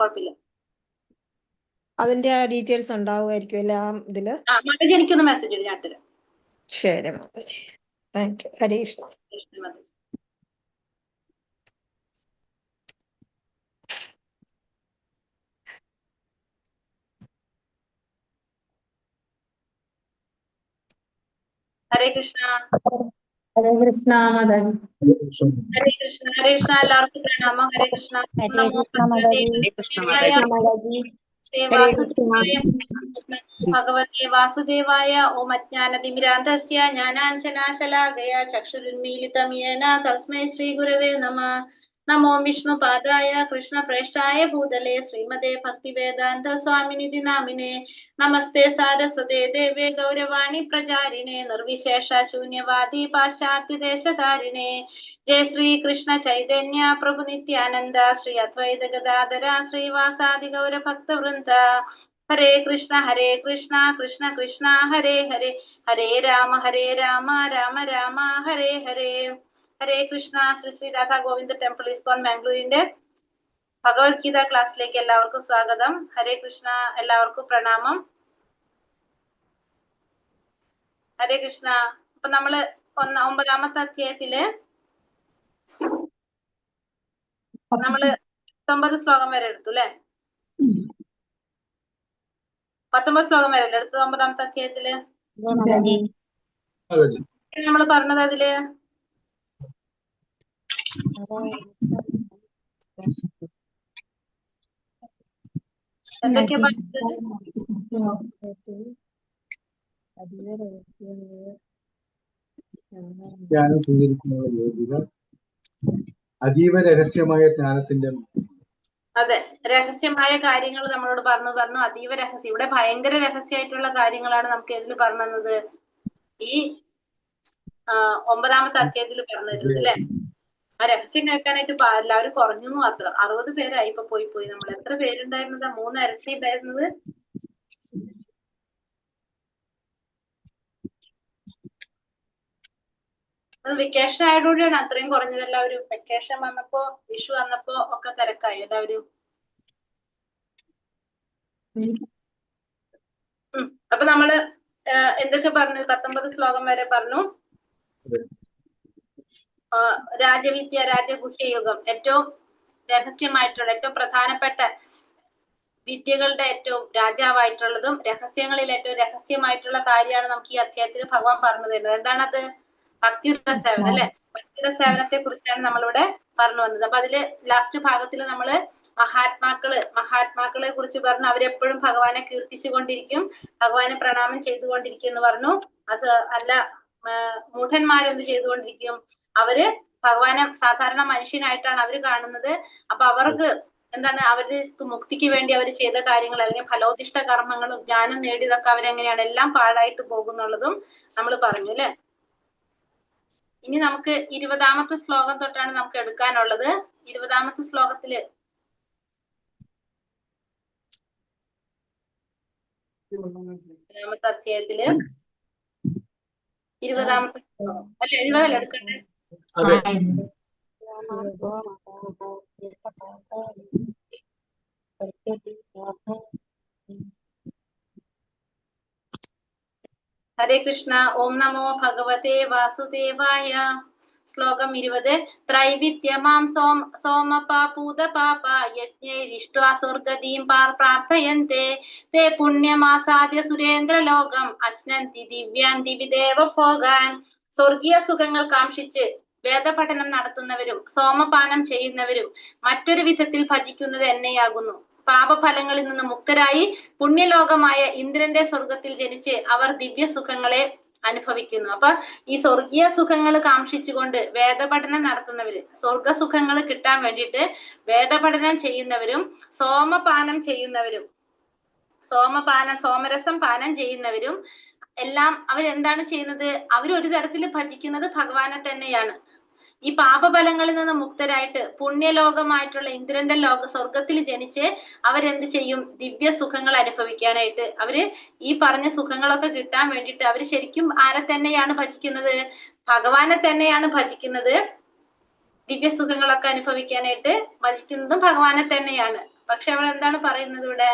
കുഴപ്പമില്ല. അതിന്റെ ഡീറ്റെയിൽസ് ഉണ്ടാവുമായിരിക്കും അല്ലേ ആ ഇതില്? മാതാജി എനിക്കൊന്ന് മെസ്സേജ് ഇടും, ഞാൻ തരാം. ശരി മാതാജി, താങ്ക് യു. ഹരേ കൃഷ്ണ. മാതാജി. ഹരേ കൃഷ്ണ. ഹരേ കൃഷ്ണ മാതാജി. ഹരേ കൃഷ്ണ. ഹരേ കൃഷ്ണ. എല്ലാവർക്കും പ്രണാമം. ഹരേ കൃഷ്ണ. ഹരേ കൃഷ്ണ മാതാജി. ഭഗവതേ വാസുദേവായ. ഓം അജ്ഞാനതിമിരാന്തസ്യ ജ്ഞാനാഞ്ജനാശലാകയ ചക്ഷുരുന്മീലിതം യേന തസ്മൈ ശ്രീ ഗുരവേ നമഃ. നമോ വിഷ്ണുപാദായ കൃഷ്ണപ്രേഷ്ഠായ ഭൂതലേ ശ്രീമതേ ഭക്തിവേദാന്ത സ്വാമിനിധി നാമിനെ. നമസ്തേ സാരസ്വതേ ദേവേ ഗൗരവാണി പ്രചാരിണേ നിർവിശേഷ ശൂന്യവാദി പാശ്ചാത്യദേശധാരിണേ. ജയ ശ്രീ കൃഷ്ണ ചൈതന്യ പ്രഭു നിത്യാനന്ദ ശ്രീ അദ്വൈത ഗദാധര ശ്രീവാസാദി ഗൗര ഭക്തവൃന്ദ. ഹരേ കൃഷ്ണ കൃഷ്ണ കൃഷ്ണ ഹരേ ഹരേ, ഹരേ രാമ രാമ രാമ ഹരേ ഹരേ. ഹരേ കൃഷ്ണ. ശ്രീ ശ്രീ രാധാ ഗോവിന്ദ ടെമ്പിൾ ഇസ്കോൺ ബാംഗ്ലൂരിന്റെ ഭഗവത്ഗീത ക്ലാസ്സിലേക്ക് എല്ലാവർക്കും സ്വാഗതം. ഹരേ കൃഷ്ണ. എല്ലാവർക്കും പ്രണാമം. ഹരേ കൃഷ്ണ. അപ്പൊ നമ്മള് 9ാമത്തെ അധ്യായത്തില് നമ്മള് 19 ശ്ലോകം വരെ എടുത്തു അല്ലെ? 19 ശ്ലോകം വരെ എടുത്തു 9ാമത്തെ അധ്യായത്തില്. നമ്മള് പറഞ്ഞത് അതില് എന്തൊക്കെയാ പറഞ്ഞത്? ജ്ഞാനം സ്വീകരിക്കുന്ന യോഗ്യത, അതീവ രഹസ്യമായ ജ്ഞാനത്തിന്റെ. അതെ, രഹസ്യമായ കാര്യങ്ങൾ നമ്മളോട് പറഞ്ഞു. അതീവ രഹസ്യം. ഇവിടെ ഭയങ്കര രഹസ്യമായിട്ടുള്ള കാര്യങ്ങളാണ് നമുക്ക് ഇതിൽ പറഞ്ഞു തന്നത്. ഈ 9ാമത്തെ അധ്യായത്തിൽ പറഞ്ഞു തരുന്നത് അല്ലെ. ആ രഹസ്യം കേൾക്കാനായിട്ട് എല്ലാവരും കുറഞ്ഞു മാത്രം. 60 പേരായി ഇപ്പൊ പോയി. നമ്മൾ എത്ര പേരുണ്ടായിരുന്നത്? 3 ഇരട്ടി ഉണ്ടായിരുന്നത്. വെക്കേഷൻ ആയതോടെയാണ് അത്രയും കുറഞ്ഞത്. എല്ലാവരും വെക്കേഷൻ വന്നപ്പോ, വിഷു വന്നപ്പോ ഒക്കെ തിരക്കായി എല്ലാവരും. അപ്പൊ നമ്മള് എന്തൊക്കെ പറഞ്ഞു? 19 ശ്ലോകം വരെ പറഞ്ഞു. രാജവിദ്യ, രാജഗുഹ്യയുഗം, ഏറ്റവും രഹസ്യമായിട്ടുള്ള, ഏറ്റവും പ്രധാനപ്പെട്ട വിദ്യകളുടെ ഏറ്റവും രാജാവായിട്ടുള്ളതും രഹസ്യങ്ങളിൽ ഏറ്റവും രഹസ്യമായിട്ടുള്ള കാര്യമാണ് നമുക്ക് ഈ അധ്യായത്തിൽ ഭഗവാൻ പറഞ്ഞു തരുന്നത്. എന്താണത്? ഭക്തിയുടെ സേവനം അല്ലെ. ഭക്തിയുടെ സേവനത്തെ കുറിച്ചാണ് നമ്മളിവിടെ പറഞ്ഞു വന്നത്. അപ്പൊ അതില് ലാസ്റ്റ് ഭാഗത്തിൽ നമ്മള് മഹാത്മാക്കളെ കുറിച്ച് പറഞ്ഞു. അവരെപ്പോഴും ഭഗവാനെ കീർത്തിച്ചുകൊണ്ടിരിക്കും, ഭഗവാനെ പ്രണാമം ചെയ്തുകൊണ്ടിരിക്കും എന്ന് പറഞ്ഞു. അത് അല്ല, മൂഢന്മാരെന്ത് ചെയ്തുകൊണ്ടിരിക്കും? അവര് ഭഗവാനെ സാധാരണ മനുഷ്യനായിട്ടാണ് അവര് കാണുന്നത്. അപ്പൊ അവർക്ക് എന്താണ്? അവര് മുക്തിക്ക് വേണ്ടി അവർ ചെയ്ത കാര്യങ്ങൾ, അല്ലെങ്കിൽ ഫലോദിഷ്ട കർമ്മങ്ങളും ജ്ഞാനം നേടിയതൊക്കെ അവരെങ്ങനെയാണ് എല്ലാം പാഴായിട്ട് പോകുന്നുള്ളതും നമ്മൾ പറഞ്ഞു അല്ലെ. ഇനി നമുക്ക് 20ാമത്തെ ശ്ലോകം തൊട്ടാണ് നമുക്ക് എടുക്കാനുള്ളത്. 20ാമത്തെ ശ്ലോകത്തില് 20ാമത്തെ അധ്യായത്തില് 20ാമത്തെ ശ്ലോകം അല്ലെ, 70 അല്ലേ എടുക്കണ്ടേ? ഹരേ കൃഷ്ണ. ഓം നമോ ഭഗവതേ വാസുദേവായ. ശ്ലോകം 20. ത്രൈവിദ്യമാം സോമപാപൂത പാപ യജ്ഞൈരിഷ്ട്വാ സ്വർഗതീം പ്രാർത്ഥയന്തേ തേ പുണ്യമാസാദ്യ സുരേന്ദ്രലോകം അശ്നന്തി ദിവ്യാൻ ദിവിദേവ ഭോഗാൻ. സ്വർഗീയ സുഖങ്ങൾ കാംക്ഷിച്ച് വേദപഠനം നടത്തുന്നവരും സോമപാനം ചെയ്യുന്നവരും മറ്റൊരു വിധത്തിൽ ഭജിക്കുന്നത് എന്നെയാകുന്നു. പാപഫലങ്ങളിൽ നിന്ന് മുക്തരായി പുണ്യലോകമായ ഇന്ദ്രന്റെ സ്വർഗത്തിൽ ജനിച്ച് അവർ ദിവ്യ സുഖങ്ങളെ അനുഭവിക്കുന്നു. അപ്പൊ ഈ സ്വർഗീയ സുഖങ്ങൾ കാംക്ഷിച്ചുകൊണ്ട് വേദപഠനം നടത്തുന്നവര്, സ്വർഗസുഖങ്ങൾ കിട്ടാൻ വേണ്ടിയിട്ട് വേദപഠനം ചെയ്യുന്നവരും സോമപാനം ചെയ്യുന്നവരും, സോമരസം പാനം ചെയ്യുന്നവരും എല്ലാം അവരെന്താണ് ചെയ്യുന്നത്? അവരൊരു തരത്തിൽ ഭജിക്കുന്നത് ഭഗവാനെ തന്നെയാണ്. ഈ പാപഫലങ്ങളിൽ നിന്ന് മുക്തരായിട്ട് പുണ്യലോകമായിട്ടുള്ള ഇന്ദ്രന്റെ സ്വർഗത്തിൽ ജനിച്ച് അവരെന്ത് ചെയ്യും? ദിവ്യ സുഖങ്ങൾ അനുഭവിക്കാനായിട്ട്, അവര് ഈ പറഞ്ഞ സുഖങ്ങളൊക്കെ കിട്ടാൻ വേണ്ടിയിട്ട് അവര് ശരിക്കും ആരെ തന്നെയാണ് ഭജിക്കുന്നത്? ഭഗവാനെ തന്നെയാണ് ഭജിക്കുന്നത്. ദിവ്യ സുഖങ്ങളൊക്കെ അനുഭവിക്കാനായിട്ട് ഭജിക്കുന്നതും ഭഗവാനെ തന്നെയാണ്. പക്ഷെ അവൾ എന്താണ് പറയുന്നത് ഇവിടെ?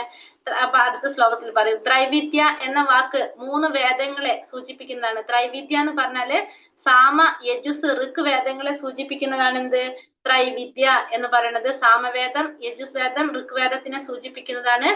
അപ്പൊ അടുത്ത ശ്ലോകത്തിൽ പറയും ത്രൈവിദ്യ എന്ന വാക്ക് 3 വേദങ്ങളെ സൂചിപ്പിക്കുന്നതാണ്. ത്രൈവിദ്യ എന്ന് പറഞ്ഞാല് സാമ യജുസ് ഋക്ക് വേദങ്ങളെ സൂചിപ്പിക്കുന്നതാണ് എന്ത്? ത്രൈവിദ്യ എന്ന് പറയുന്നത്. സാമവേദം, യജുസ് വേദം, ഋഗ് വേദത്തിനെ സൂചിപ്പിക്കുന്നതാണ്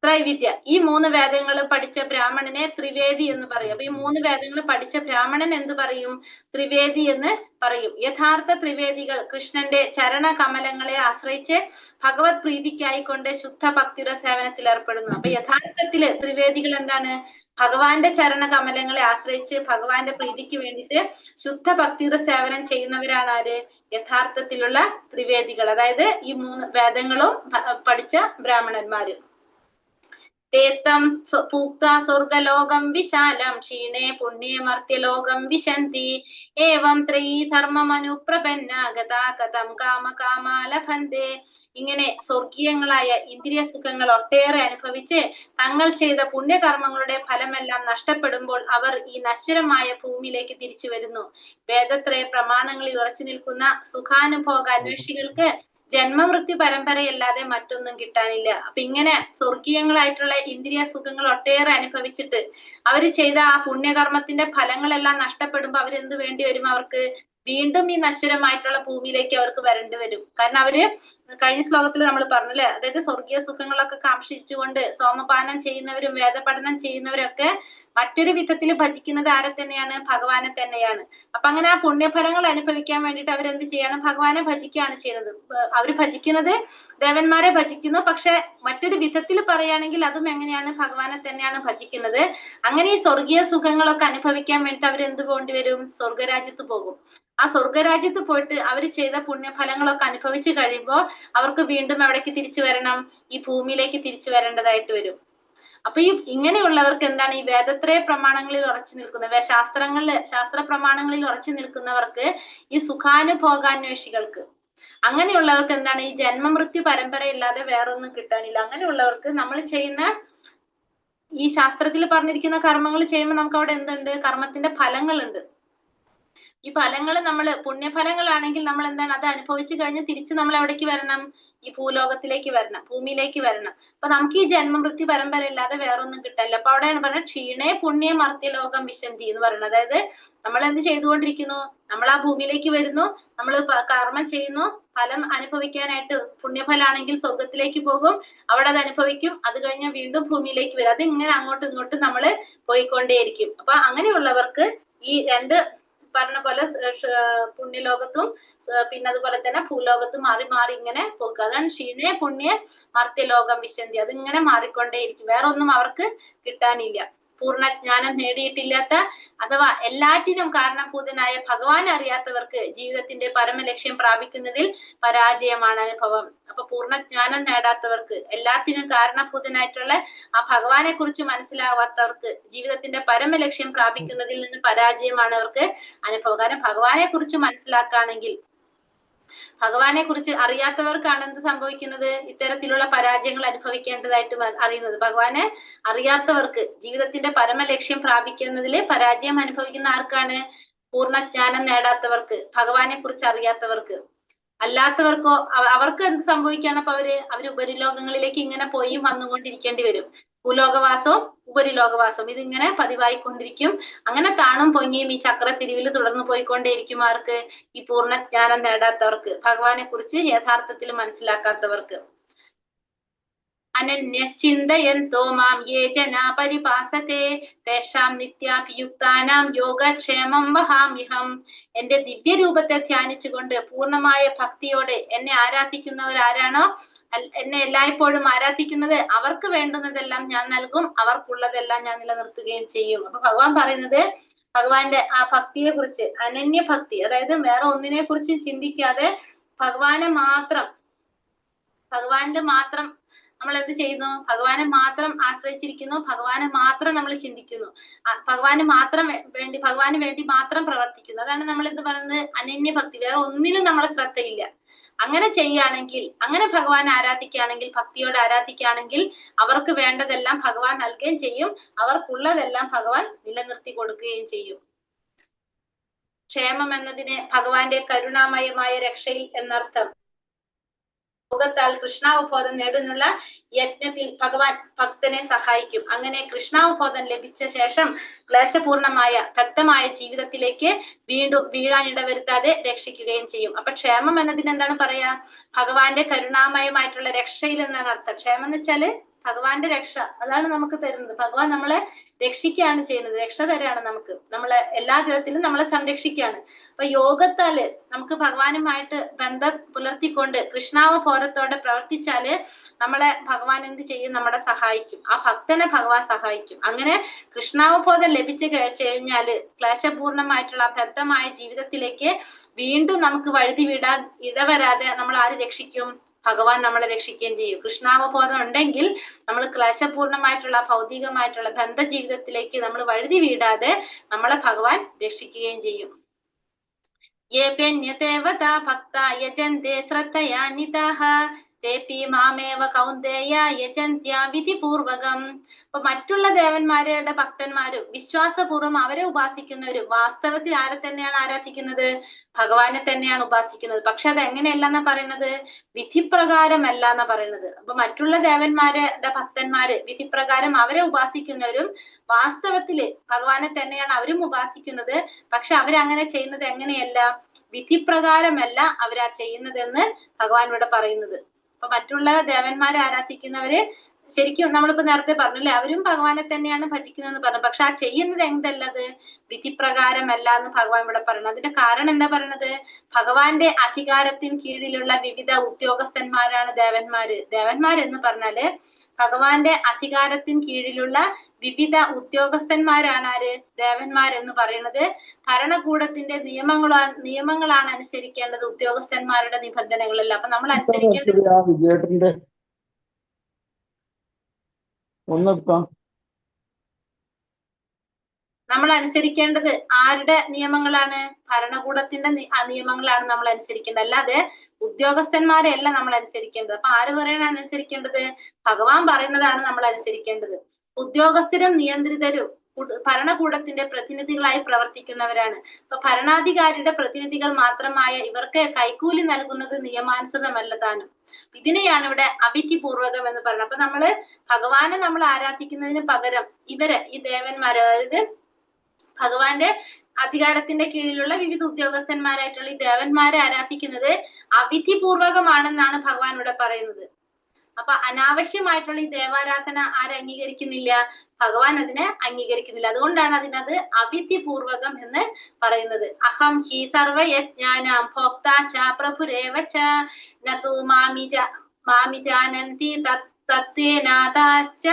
ത്രൈവിദ്യ. ഈ 3 വേദങ്ങൾ പഠിച്ച ബ്രാഹ്മണനെ ത്രിവേദി എന്ന് പറയും. അപ്പൊ ഈ 3 വേദങ്ങൾ പഠിച്ച ബ്രാഹ്മണൻ എന്ത് പറയും? ത്രിവേദി എന്ന് പറയും. യഥാർത്ഥ ത്രിവേദികൾ കൃഷ്ണന്റെ ചരണ കമലങ്ങളെ ആശ്രയിച്ച് ഭഗവത് പ്രീതിക്കായിക്കൊണ്ട് ശുദ്ധ ഭക്തിയുടെ സേവനത്തിൽ ഏർപ്പെടുന്നു. അപ്പൊ യഥാർത്ഥത്തില് ത്രിവേദികൾ എന്താണ്? ഭഗവാന്റെ ചരണ കമലങ്ങളെ ആശ്രയിച്ച് ഭഗവാന്റെ പ്രീതിക്ക് വേണ്ടിയിട്ട് ശുദ്ധ ഭക്തിയുടെ സേവനം ചെയ്യുന്നവരാണ് ആര്? യഥാർത്ഥത്തിലുള്ള ത്രിവേദികൾ. അതായത് ഈ 3 വേദങ്ങളും പഠിച്ച ബ്രാഹ്മണന്മാര്. തേത്തം പൂക്താ സ്വർഗലോകം വിശാലം ക്ഷീണേ പുണ്യേ മർത്യലോകം വിശന്തി ഏവം ത്രയീ ധർമ്മമനുപ്രപന്ന ഗതാഗതം കാമകാമാലഭന്തേ. ഇങ്ങനെ സ്വർഗീയങ്ങളായ ഇന്ദ്രിയ സുഖങ്ങൾ ഒട്ടേറെ അനുഭവിച്ച് തങ്ങൾ ചെയ്ത പുണ്യകർമ്മങ്ങളുടെ ഫലമെല്ലാം നഷ്ടപ്പെടുമ്പോൾ അവർ ഈ നശ്വരമായ ഭൂമിയിലേക്ക് തിരിച്ചു വരുന്നു. വേദത്രയ പ്രമാണങ്ങളിൽ ഉറച്ചു നിൽക്കുന്ന സുഖാനുഭോഗ അന്വേഷികൾക്ക് ജന്മമൃത്യു പരമ്പരയല്ലാതെ മറ്റൊന്നും കിട്ടാനില്ല. അപ്പൊ ഇങ്ങനെ സ്വർഗീയങ്ങളായിട്ടുള്ള ഇന്ദ്രിയ സുഖങ്ങൾ ഒട്ടേറെ അനുഭവിച്ചിട്ട് അവര് ചെയ്ത ആ പുണ്യകർമ്മത്തിന്റെ ഫലങ്ങളെല്ലാം നഷ്ടപ്പെടുമ്പോ അവരെന്ത് വേണ്ടി വരും? അവർക്ക് വീണ്ടും ഈ നശ്വരമായിട്ടുള്ള ഭൂമിയിലേക്ക് അവർക്ക് വരേണ്ടി വരും. കാരണം അവര് കഴിഞ്ഞ ശ്ലോകത്തിൽ നമ്മൾ പറഞ്ഞല്ലേ, അതായത് സ്വർഗീയ സുഖങ്ങളൊക്കെ കാക്ഷിച്ചുകൊണ്ട് സോമപാനം ചെയ്യുന്നവരും വേദപഠനം ചെയ്യുന്നവരൊക്കെ മറ്റൊരു വിധത്തിൽ ഭജിക്കുന്നത് ആരെ തന്നെയാണ്? ഭഗവാനെ തന്നെയാണ്. അപ്പൊ അങ്ങനെ ആ പുണ്യഫലങ്ങൾ അനുഭവിക്കാൻ വേണ്ടിയിട്ട് അവരെന്ത് ചെയ്യണം? ഭഗവാനെ ഭജിക്കുകയാണ് ചെയ്യുന്നത്. അവര് ഭജിക്കുന്നത് ദേവന്മാരെ ഭജിക്കുന്നു. പക്ഷെ മറ്റൊരു വിധത്തിൽ പറയുകയാണെങ്കിൽ അതും എങ്ങനെയാണ്? ഭഗവാനെ തന്നെയാണ് ഭജിക്കുന്നത്. അങ്ങനെ ഈ സ്വർഗീയ സുഖങ്ങളൊക്കെ അനുഭവിക്കാൻ വേണ്ടിയിട്ട് അവരെന്ത് പോകേണ്ടി വരും? സ്വർഗരാജ്യത്ത് പോകും. ആ സ്വർഗരാജ്യത്ത് പോയിട്ട് അവർ ചെയ്ത പുണ്യഫലങ്ങളൊക്കെ അനുഭവിച്ചു കഴിയുമ്പോൾ അവർക്ക് വീണ്ടും എവിടേക്ക് തിരിച്ചു വരണം? ഈ ഭൂമിയിലേക്ക് തിരിച്ചു വരേണ്ടതായിട്ട് വരും. അപ്പൊ ഈ ഇങ്ങനെയുള്ളവർക്ക് എന്താണ്? ഈ വേദത്രയ പ്രമാണങ്ങളിൽ ഉറച്ചു നിൽക്കുന്ന ശാസ്ത്ര പ്രമാണങ്ങളിൽ ഉറച്ചു നിൽക്കുന്നവർക്ക്, ഈ സുഖാനുഭോഗാന്വേഷികൾക്ക്, അങ്ങനെയുള്ളവർക്ക് എന്താണ്? ഈ ജന്മമൃത്യു പരമ്പരയില്ലാതെ വേറൊന്നും കിട്ടാനില്ല. അങ്ങനെയുള്ളവർക്ക് നമ്മൾ ചെയ്യുന്ന ഈ ശാസ്ത്രത്തിൽ പറഞ്ഞിരിക്കുന്ന കർമ്മങ്ങൾ ചെയ്യുമ്പോൾ നമുക്ക് അവിടെ എന്തുണ്ട്? കർമ്മത്തിന്റെ ഫലങ്ങളുണ്ട്. ഈ ഫലങ്ങൾ നമ്മൾ പുണ്യഫലങ്ങളാണെങ്കിൽ നമ്മൾ എന്താണ്? അത് അനുഭവിച്ചു കഴിഞ്ഞ് തിരിച്ച് നമ്മൾ എവിടേക്ക് വരണം? ഈ ഭൂലോകത്തിലേക്ക് വരണം, ഭൂമിയിലേക്ക് വരണം. അപ്പൊ നമുക്ക് ഈ ജന്മമൃത്യു പരമ്പര ഇല്ലാതെ വേറൊന്നും കിട്ടാനില്ല. അപ്പൊ അവിടെയാണ് പറഞ്ഞത് ക്ഷീണേ പുണ്യ മർത്യലോകം വിശന്തി എന്ന് പറയുന്നത്. അതായത് നമ്മൾ എന്ത് ചെയ്തുകൊണ്ടിരിക്കുന്നു? നമ്മൾ ആ ഭൂമിയിലേക്ക് വരുന്നു, നമ്മൾ കർമ്മം ചെയ്യുന്നു, ഫലം അനുഭവിക്കാനായിട്ട്. പുണ്യഫലാണെങ്കിൽ സ്വർഗത്തിലേക്ക് പോകും, അവിടെ അത് അനുഭവിക്കും. അത് കഴിഞ്ഞാൽ വീണ്ടും ഭൂമിയിലേക്ക് വരും. അത് ഇങ്ങനെ അങ്ങോട്ടും ഇങ്ങോട്ടും നമ്മൾ പോയിക്കൊണ്ടേയിരിക്കും. അപ്പൊ അങ്ങനെയുള്ളവർക്ക് ഈ രണ്ട് പറഞ്ഞ പോലെ പുണ്യലോകത്തും പിന്നെ അതുപോലെ തന്നെ ഭൂലോകത്തും മാറി മാറി ഇങ്ങനെ പോകുക. അതാണ് ക്ഷീണേ പുണ്യ മർത്യലോകം വിശന്തി. അതിങ്ങനെ മാറിക്കൊണ്ടേയിരിക്കും. വേറെ ഒന്നും അവർക്ക് കിട്ടാനില്ല. പൂർണ്ണജ്ഞാനം നേടിയിട്ടില്ലാത്ത അഥവാ എല്ലാറ്റിനും കാരണഭൂതനായ ഭഗവാൻ അറിയാത്തവർക്ക് ജീവിതത്തിന്റെ പരമലക്ഷ്യം പ്രാപിക്കുന്നതിൽ പരാജയമാണ് അനുഭവം. അപ്പൊ പൂർണ്ണജ്ഞാനം നേടാത്തവർക്ക്, എല്ലാത്തിനും കാരണഭൂതനായിട്ടുള്ള ആ ഭഗവാനെ കുറിച്ച് മനസ്സിലാവാത്തവർക്ക് ജീവിതത്തിന്റെ പരമലക്ഷ്യം പ്രാപിക്കുന്നതിൽ നിന്ന് പരാജയമാണ് അവർക്ക് അനുഭവം. കാരണം ഭഗവാനെ കുറിച്ച് മനസ്സിലാക്കുകയാണെങ്കിൽ, ഭഗവാനെ കുറിച്ച് അറിയാത്തവർക്കാണ് എന്ത് സംഭവിക്കുന്നത്? ഇത്തരത്തിലുള്ള പരാജയങ്ങൾ അനുഭവിക്കേണ്ടതായിട്ട് അറിയുന്നത്. ഭഗവാനെ അറിയാത്തവർക്ക് ജീവിതത്തിന്റെ പരമലക്ഷ്യം പ്രാപിക്കുന്നതില് പരാജയം അനുഭവിക്കുന്ന ആർക്കാണ്? പൂർണ്ണജ്ഞാനം നേടാത്തവർക്ക്, ഭഗവാനെ കുറിച്ച് അറിയാത്തവർക്ക്. അല്ലാത്തവർക്കോ അവർക്ക് എന്ത് സംഭവിക്കുകയാണ്? അപ്പൊ അവര് ഉപരിലോകങ്ങളിലേക്ക് ഇങ്ങനെ പോയി വന്നുകൊണ്ടിരിക്കേണ്ടി വരും. ഭൂലോകവാസവും ഉപരിലോകവാസവും ഇതിങ്ങനെ പതിവായിക്കൊണ്ടിരിക്കും. അങ്ങനെ താണും പൊങ്ങിയും ഈ ചക്രത്തിരിവിൽ തുടർന്ന് പോയിക്കൊണ്ടേയിരിക്കും. ആർക്ക്? ഈ പൂർണ്ണജ്ഞാനം നേടാത്തവർക്ക്, ഭഗവാനെ കുറിച്ച് യഥാർത്ഥത്തിൽ മനസ്സിലാക്കാത്തവർക്ക്. അനന്യശ്ചിന്തയന്തോ മാം യേ ജനാ പരിപാസത്തെ തേഷാം നിത്യാഭിയുക്താനാം യോഗക്ഷേമം വഹാമ്യഹം. എന്റെ ദിവ്യരൂപത്തെ ധ്യാനിച്ചുകൊണ്ട് പൂർണ്ണമായ ഭക്തിയോടെ എന്നെ ആരാധിക്കുന്നവരാരാണോ, എന്നെ എല്ലായ്പ്പോഴും ആരാധിക്കുന്നത്, അവർക്ക് വേണ്ടുന്നതെല്ലാം ഞാൻ നൽകും, അവർക്കുള്ളതെല്ലാം ഞാൻ നിലനിർത്തുകയും ചെയ്യും. അപ്പൊ ഭഗവാൻ പറയുന്നത് ഭഗവാന്റെ ആ ഭക്തിയെ കുറിച്ച്, അനന്യഭക്തി, അതായത് വേറെ ഒന്നിനെ കുറിച്ചും ചിന്തിക്കാതെ ഭഗവാന്റെ മാത്രം നമ്മൾ എന്ത് ചെയ്യുന്നു? ഭഗവാനെ മാത്രം ആശ്രയിച്ചിരിക്കുന്നു, ഭഗവാനെ മാത്രം നമ്മൾ ചിന്തിക്കുന്നു, ഭഗവാന് വേണ്ടി മാത്രം പ്രവർത്തിക്കുന്നു. അതാണ് നമ്മൾ എന്ത് പറയുന്നത്? അനന്യഭക്തി. വേറെ ഒന്നിനും നമ്മളെ ശ്രദ്ധയില്ല. അങ്ങനെ ചെയ്യുകയാണെങ്കിൽ, അങ്ങനെ ഭഗവാൻ ആരാധിക്കുകയാണെങ്കിൽ, ഭക്തിയോടെ ആരാധിക്കുകയാണെങ്കിൽ അവർക്ക് വേണ്ടതെല്ലാം ഭഗവാൻ നൽകുകയും ചെയ്യും, അവർക്കുള്ളതെല്ലാം ഭഗവാൻ നിലനിർത്തി കൊടുക്കുകയും ചെയ്യും. ക്ഷേമം എന്നതിന് ഭഗവാന്റെ കരുണാമയമായ രക്ഷയിൽ എന്നർത്ഥം. യോഗത്താൽ കൃഷ്ണാവബോധം നേടുന്നുള്ള യജ്ഞത്തിൽ ഭഗവാൻ ഭക്തനെ സഹായിക്കും. അങ്ങനെ കൃഷ്ണാവബോധം ലഭിച്ച ശേഷം ക്ലേശപൂർണമായ ഭക്തമായ ജീവിതത്തിലേക്ക് വീണ്ടും വീഴാൻ ഇടവരുത്താതെ രക്ഷിക്കുകയും ചെയ്യും. അപ്പൊ ക്ഷേമം എന്നതിന് എന്താണ് പറയാ? ഭഗവാന്റെ കരുണാമയമായിട്ടുള്ള രക്ഷയിൽ എന്നാണ് അർത്ഥം. ക്ഷേമം എന്ന് വെച്ചാല് ഭഗവാന്റെ രക്ഷ, അതാണ് നമുക്ക് തരുന്നത്. ഭഗവാൻ നമ്മളെ രക്ഷിക്കുകയാണ് ചെയ്യുന്നത്, രക്ഷ തരാണ് നമുക്ക്, നമ്മളെ എല്ലാ വിധത്തിലും നമ്മളെ സംരക്ഷിക്കുകയാണ്. അപ്പൊ യോഗത്താല് നമുക്ക് ഭഗവാനുമായിട്ട് ബന്ധം പുലർത്തിക്കൊണ്ട് കൃഷ്ണാവബോധത്തോടെ പ്രവർത്തിച്ചാല് നമ്മളെ ഭഗവാൻ എന്ത് ചെയ്യും? നമ്മളെ സഹായിക്കും, ആ ഭക്തനെ ഭഗവാൻ സഹായിക്കും. അങ്ങനെ കൃഷ്ണാവബോധം ലഭിച്ചു കഴിഞ്ഞാല് ക്ലേശപൂർണമായിട്ടുള്ള ബദ്ധമായ ജീവിതത്തിലേക്ക് വീണ്ടും നമുക്ക് വഴുതി വിടാൻ ഇടവരാതെ നമ്മൾ ആര് രക്ഷിക്കും? ഭഗവാൻ നമ്മളെ രക്ഷിക്കുകയും ചെയ്യും. കൃഷ്ണാവബോധം ഉണ്ടെങ്കിൽ നമ്മൾ ക്ലേശപൂർണമായിട്ടുള്ള ഭൗതികമായിട്ടുള്ള ബന്ധ ജീവിതത്തിലേക്ക് നമ്മൾ വഴുതി വീടാതെ നമ്മളെ ഭഗവാൻ രക്ഷിക്കുകയും ചെയ്യും. യേപ്യന്യദേവതാ ഭക്താ യജന്തെ ശ്രദ്ധയാനിതാഃ തേപി മാമേവ കൗന്ദേയ യജന്ത്യാ വിധിപൂർവകം. അപ്പൊ മറ്റുള്ള ദേവന്മാരുടെ ഭക്തന്മാരും വിശ്വാസപൂർവ്വം അവരെ ഉപാസിക്കുന്നവരും വാസ്തവത്തിൽ ആരെ തന്നെയാണ് ആരാധിക്കുന്നത്? ഭഗവാനെ തന്നെയാണ് ഉപാസിക്കുന്നത്. പക്ഷെ അത് എങ്ങനെയല്ലെന്നാ പറയുന്നത്? വിധിപ്രകാരമല്ല എന്നാ പറയുന്നത്. അപ്പൊ മറ്റുള്ള ദേവന്മാരുടെ ഭക്തന്മാര് വിധിപ്രകാരം അവരെ ഉപാസിക്കുന്നവരും വാസ്തവത്തില് ഭഗവാനെ തന്നെയാണ് അവരും ഉപാസിക്കുന്നത്. പക്ഷെ അവരങ്ങനെ ചെയ്യുന്നത് എങ്ങനെയല്ല? വിധിപ്രകാരമല്ല അവരാ ചെയ്യുന്നതെന്ന് ഭഗവാൻ ഇവിടെ പറയുന്നത്. അപ്പൊ മറ്റുള്ള ദേവന്മാരെ ആരാധിക്കുന്നവര് ശരിക്കും നമ്മളിപ്പോ നേരത്തെ പറഞ്ഞില്ലേ, അവരും ഭഗവാനെ തന്നെയാണ് ഭജിക്കുന്നതെന്ന് പറഞ്ഞു. പക്ഷെ ആ ചെയ്യുന്നത് എന്തല്ലത്? വിധിപ്രകാരമല്ല എന്ന് ഭഗവാൻ ഇവിടെ പറയുന്നത്. അതിന്റെ കാരണം എന്താ പറയണത്? ഭഗവാന്റെ അധികാരത്തിന് കീഴിലുള്ള വിവിധ ഉദ്യോഗസ്ഥന്മാരാണ് ദേവന്മാര്. ദേവന്മാരെന്ന് പറഞ്ഞാല് ഭഗവാന്റെ അധികാരത്തിന് കീഴിലുള്ള വിവിധ ഉദ്യോഗസ്ഥന്മാരാണ് ആര്? ദേവന്മാരെന്ന് പറയുന്നത്. ഭരണകൂടത്തിന്റെ നിയമങ്ങളാണ് അനുസരിക്കേണ്ടത്, ഉദ്യോഗസ്ഥന്മാരുടെ നിബന്ധനകളല്ല. അപ്പൊ നമ്മൾ അനുസരിക്കേണ്ടത് വിജയേട്ടന്റെ നമ്മൾ അനുസരിക്കേണ്ടത് ആരുടെ നിയമങ്ങളാണ്? ഭരണകൂടത്തിന്റെ നിയമങ്ങളാണ് നമ്മൾ അനുസരിക്കേണ്ടത്, അല്ലാതെ ഉദ്യോഗസ്ഥന്മാരെ അല്ല നമ്മൾ അനുസരിക്കേണ്ടത്. അപ്പൊ ആര് പറയണാണ് അനുസരിക്കേണ്ടത്? ഭഗവാൻ പറയുന്നതാണ് നമ്മൾ അനുസരിക്കേണ്ടത്. ഉദ്യോഗസ്ഥരും നിയന്ത്രിതരും ഭരണകൂടത്തിന്റെ പ്രതിനിധികളായി പ്രവർത്തിക്കുന്നവരാണ്. അപ്പൊ ഭരണാധികാരിയുടെ പ്രതിനിധികൾ മാത്രമായ ഇവർക്ക് കൈക്കൂലി നൽകുന്നത് നിയമാനുസൃതമല്ല താനും. ഇതിനെയാണ് ഇവിടെ അവിധിപൂർവകം എന്ന് പറയുന്നത്. അപ്പൊ നമ്മള് ഭഗവാനെ നമ്മൾ ആരാധിക്കുന്നതിന് പകരം ഇവര് ഈ ദേവന്മാര്, അതായത് ഭഗവാന്റെ അധികാരത്തിന്റെ കീഴിലുള്ള വിവിധ ഉദ്യോഗസ്ഥന്മാരായിട്ടുള്ള ഈ ദേവന്മാരെ ആരാധിക്കുന്നത് അവിധിപൂർവകമാണെന്നാണ് ഭഗവാൻ ഇവിടെ പറയുന്നത്. അപ്പൊ അനാവശ്യമായിട്ടുള്ള ഈ ദേവാരാധന ആരെ അംഗീകരിക്കുന്നില്ല? ഭഗവാൻ അതിനെ അംഗീകരിക്കുന്നില്ല. അതുകൊണ്ടാണ് അതിനത് അവിധിപൂർവകം എന്ന് പറയുന്നത്. അഹം ഹി സർവയജ്ഞാനാം ഭോക്താ ച പ്രഭുരേവ ച നതു മാമി ജാനന്തി തത്വേനാഥാശ്ച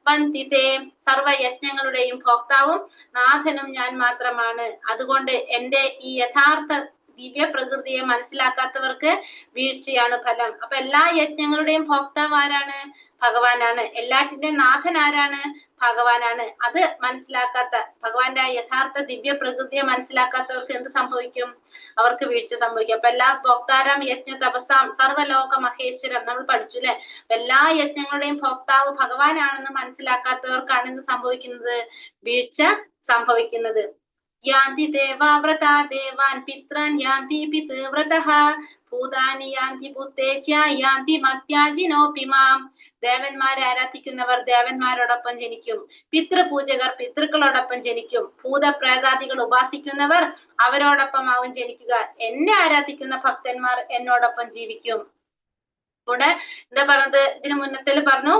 വന്ദിതേ. സർവയജ്ഞങ്ങളുടെയും ഭോക്താവും നാഥനും ഞാൻ മാത്രമാണ്. അതുകൊണ്ട് എന്റെ ഈ യഥാർത്ഥ ദിവ്യ പ്രകൃതിയെ മനസ്സിലാക്കാത്തവർക്ക് വീഴ്ചയാണ് ഫലം. അപ്പൊ എല്ലാ യജ്ഞങ്ങളുടെയും ഭോക്താവ് ആരാണ്? ഭഗവാനാണ്. എല്ലാറ്റിന്റെയും നാഥൻ ആരാണ്? ഭഗവാനാണ്. അത് മനസ്സിലാക്കാത്ത, ഭഗവാന്റെ ആ യഥാർത്ഥ ദിവ്യ പ്രകൃതിയെ മനസ്സിലാക്കാത്തവർക്ക് എന്ത് സംഭവിക്കും? അവർക്ക് വീഴ്ച സംഭവിക്കും. അപ്പൊ എല്ലാ ഭോക്താരാം യജ്ഞ തപസാം സർവലോക മഹേശ്വരം നമ്മൾ പഠിച്ചു അല്ലെ? എല്ലാ യജ്ഞങ്ങളുടെയും ഭോക്താവ് ഭഗവാനാണെന്ന് മനസ്സിലാക്കാത്തവർക്കാണ് എന്ത് സംഭവിക്കുന്നത്? വീഴ്ച സംഭവിക്കുന്നത്. യാന്തി ദേവാവ്രതാ ദേവാൻ പിത്രാൻ യാന്തി പിതൃവ്രതഃ ഭൂതാനി യാന്തി ഭൂതേച്യ യാന്തി മത്യാജിനോപിമാം. ദേവന്മാരെ ആരാധിക്കുന്നവർ ദേവന്മാരോടൊപ്പം ജനിക്കും, പിതൃപൂജകർ പിതൃക്കളോടൊപ്പം ജനിക്കും, ഭൂതപ്രേതാദികൾ ഉപാസിക്കുന്നവർ അവരോടൊപ്പമാവും ജനിക്കുക, എന്നെ ആരാധിക്കുന്ന ഭക്തന്മാർ എന്നോടൊപ്പം ജീവിക്കും. ഇവിടെ എന്താ പറഞ്ഞത്? ഇതിനു മുന്നത്തിൽ പറഞ്ഞു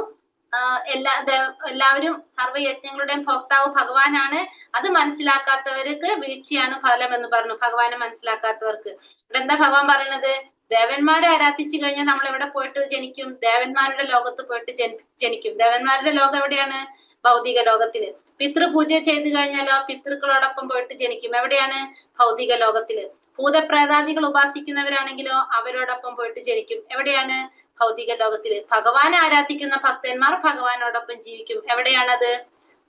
എല്ലാവരും സർവ്വയജ്ഞങ്ങളുടെയും ഭോക്താവ് ഭഗവാനാണ്. അത് മനസ്സിലാക്കാത്തവർക്ക് വീഴ്ചയാണ് ഫലം എന്ന് പറഞ്ഞു, ഭഗവാനെ മനസ്സിലാക്കാത്തവർക്ക്. ഇവിടെ എന്താ ഭഗവാൻ പറയണത്? ദേവന്മാരെ ആരാധിച്ചു കഴിഞ്ഞാൽ നമ്മൾ എവിടെ പോയിട്ട് ജനിക്കും? ദേവന്മാരുടെ ലോകത്ത് പോയിട്ട് ജനിക്കും. ദേവന്മാരുടെ ലോകം എവിടെയാണ്? ഭൗതിക ലോകത്തില്. പിതൃപൂജ ചെയ്തു കഴിഞ്ഞാലോ പിതൃക്കളോടൊപ്പം പോയിട്ട് ജനിക്കും. എവിടെയാണ്? ഭൗതിക ലോകത്തില്. ഭൂതപ്രേതാദികൾ ഉപാസിക്കുന്നവരാണെങ്കിലോ അവരോടൊപ്പം പോയിട്ട് ജനിക്കും. എവിടെയാണ്? ഭൗതിക ലോകത്തില്. ഭഗവാനെ ആരാധിക്കുന്ന ഭക്തന്മാർ ഭഗവാനോടൊപ്പം ജീവിക്കും. എവിടെയാണത്?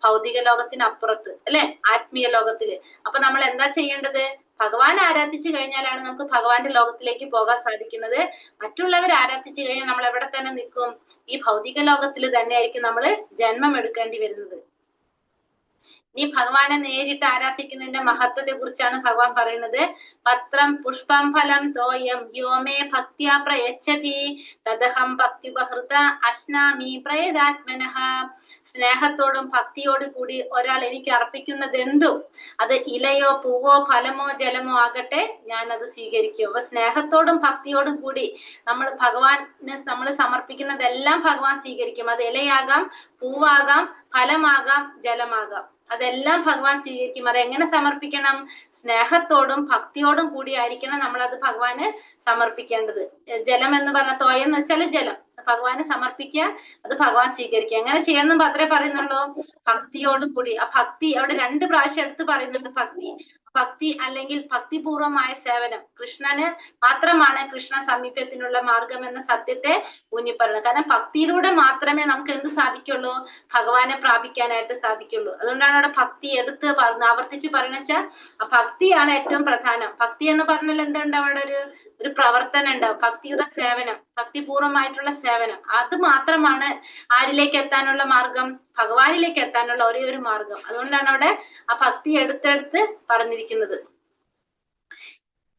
ഭൗതിക ലോകത്തിന് അപ്പുറത്ത് അല്ലെ, ആത്മീയ ലോകത്തില്. അപ്പൊ നമ്മൾ എന്താ ചെയ്യേണ്ടത്? ഭഗവാനെ ആരാധിച്ചു കഴിഞ്ഞാലാണ് നമുക്ക് ഭഗവാന്റെ ലോകത്തിലേക്ക് പോകാൻ സാധിക്കുന്നത്. മറ്റുള്ളവർ ആരാധിച്ചു കഴിഞ്ഞാൽ നമ്മൾ എവിടെ തന്നെ നിൽക്കും? ഈ ഭൗതിക ലോകത്തിൽ തന്നെയായിരിക്കും നമ്മൾ ജന്മം എടുക്കേണ്ടി വരുന്നത്. നീ ഭഗവാനെ നേരിട്ട് ആരാധിക്കുന്നതിന്റെ മഹത്വത്തെ കുറിച്ചാണ് ഭഗവാൻ പറയുന്നത്. പത്രം പുഷ്പം ഫലം തോയം വ്യോമേ ഭക്തിയാ പ്രയച്ഛതി തദഹം ഭക്തിബഹൃത അശ്നാമി പ്രയതാത്മനഃ. സ്നേഹത്തോടും ഭക്തിയോടും കൂടി ഒരാൾ എനിക്ക് അർപ്പിക്കുന്നത് എന്തും, അത് ഇലയോ പൂവോ ഫലമോ ജലമോ ആകട്ടെ, ഞാൻ അത് സ്വീകരിക്കും. അപ്പൊ സ്നേഹത്തോടും ഭക്തിയോടും കൂടി നമ്മൾ ഭഗവാന് നമ്മൾ സമർപ്പിക്കുന്നതെല്ലാം ഭഗവാൻ സ്വീകരിക്കും. അത് ഇലയാകാം, പൂവാകാം, ഫലമാകാം, ജലമാകാം, അതെല്ലാം ഭഗവാൻ സ്വീകരിക്കും. അതെങ്ങനെ സമർപ്പിക്കണം? സ്നേഹത്തോടും ഭക്തിയോടും കൂടി ആയിരിക്കണം നമ്മൾ അത് ഭഗവാന് സമർപ്പിക്കേണ്ടത്. ജലം എന്ന് പറഞ്ഞ തോയെന്ന് വെച്ചാൽ ജലം ഭഗവാന് സമർപ്പിക്കുക, അത് ഭഗവാൻ സ്വീകരിക്കുക. എങ്ങനെ ചെയ്യണം എന്ന് മാത്രമേ പറയുന്നുള്ളൂ, ഭക്തിയോടും കൂടി. ആ ഭക്തി അവിടെ 2 പ്രാവശ്യം എടുത്ത് പറയുന്നുണ്ട്. ഭക്തി അല്ലെങ്കിൽ ഭക്തിപൂർവമായ സേവനം കൃഷ്ണന് മാത്രമാണ് കൃഷ്ണ സമീപത്തിനുള്ള മാർഗം എന്ന സത്യത്തെ ഊന്നിപ്പറയുന്നത്. കാരണം ഭക്തിയിലൂടെ മാത്രമേ നമുക്ക് എന്ത് സാധിക്കുള്ളൂ, ഭഗവാനെ പ്രാപിക്കാനായിട്ട് സാധിക്കുള്ളൂ. അതുകൊണ്ടാണ് അവിടെ ഭക്തി എടുത്ത് ആവർത്തിച്ച് പറയുന്ന വെച്ചാൽ ആ ഭക്തിയാണ് ഏറ്റവും പ്രധാനം. ഭക്തി എന്ന് പറഞ്ഞാൽ എന്തുണ്ട്, അവിടെ ഒരു പ്രവർത്തനം ഉണ്ടാവും. ഭക്തിയുടെ സേവനം, ഭക്തിപൂർവമായിട്ടുള്ള സേവനം, അത് മാത്രമാണ് ആരിലേക്ക് എത്താനുള്ള മാർഗം, ഭഗവാനിലേക്ക് എത്താനുള്ള ഒരേ ഒരു മാർഗം. അതുകൊണ്ടാണ് അവിടെ ആ ഭക്തി എടുത്തെടുത്ത് പറഞ്ഞിരിക്കുന്നത്.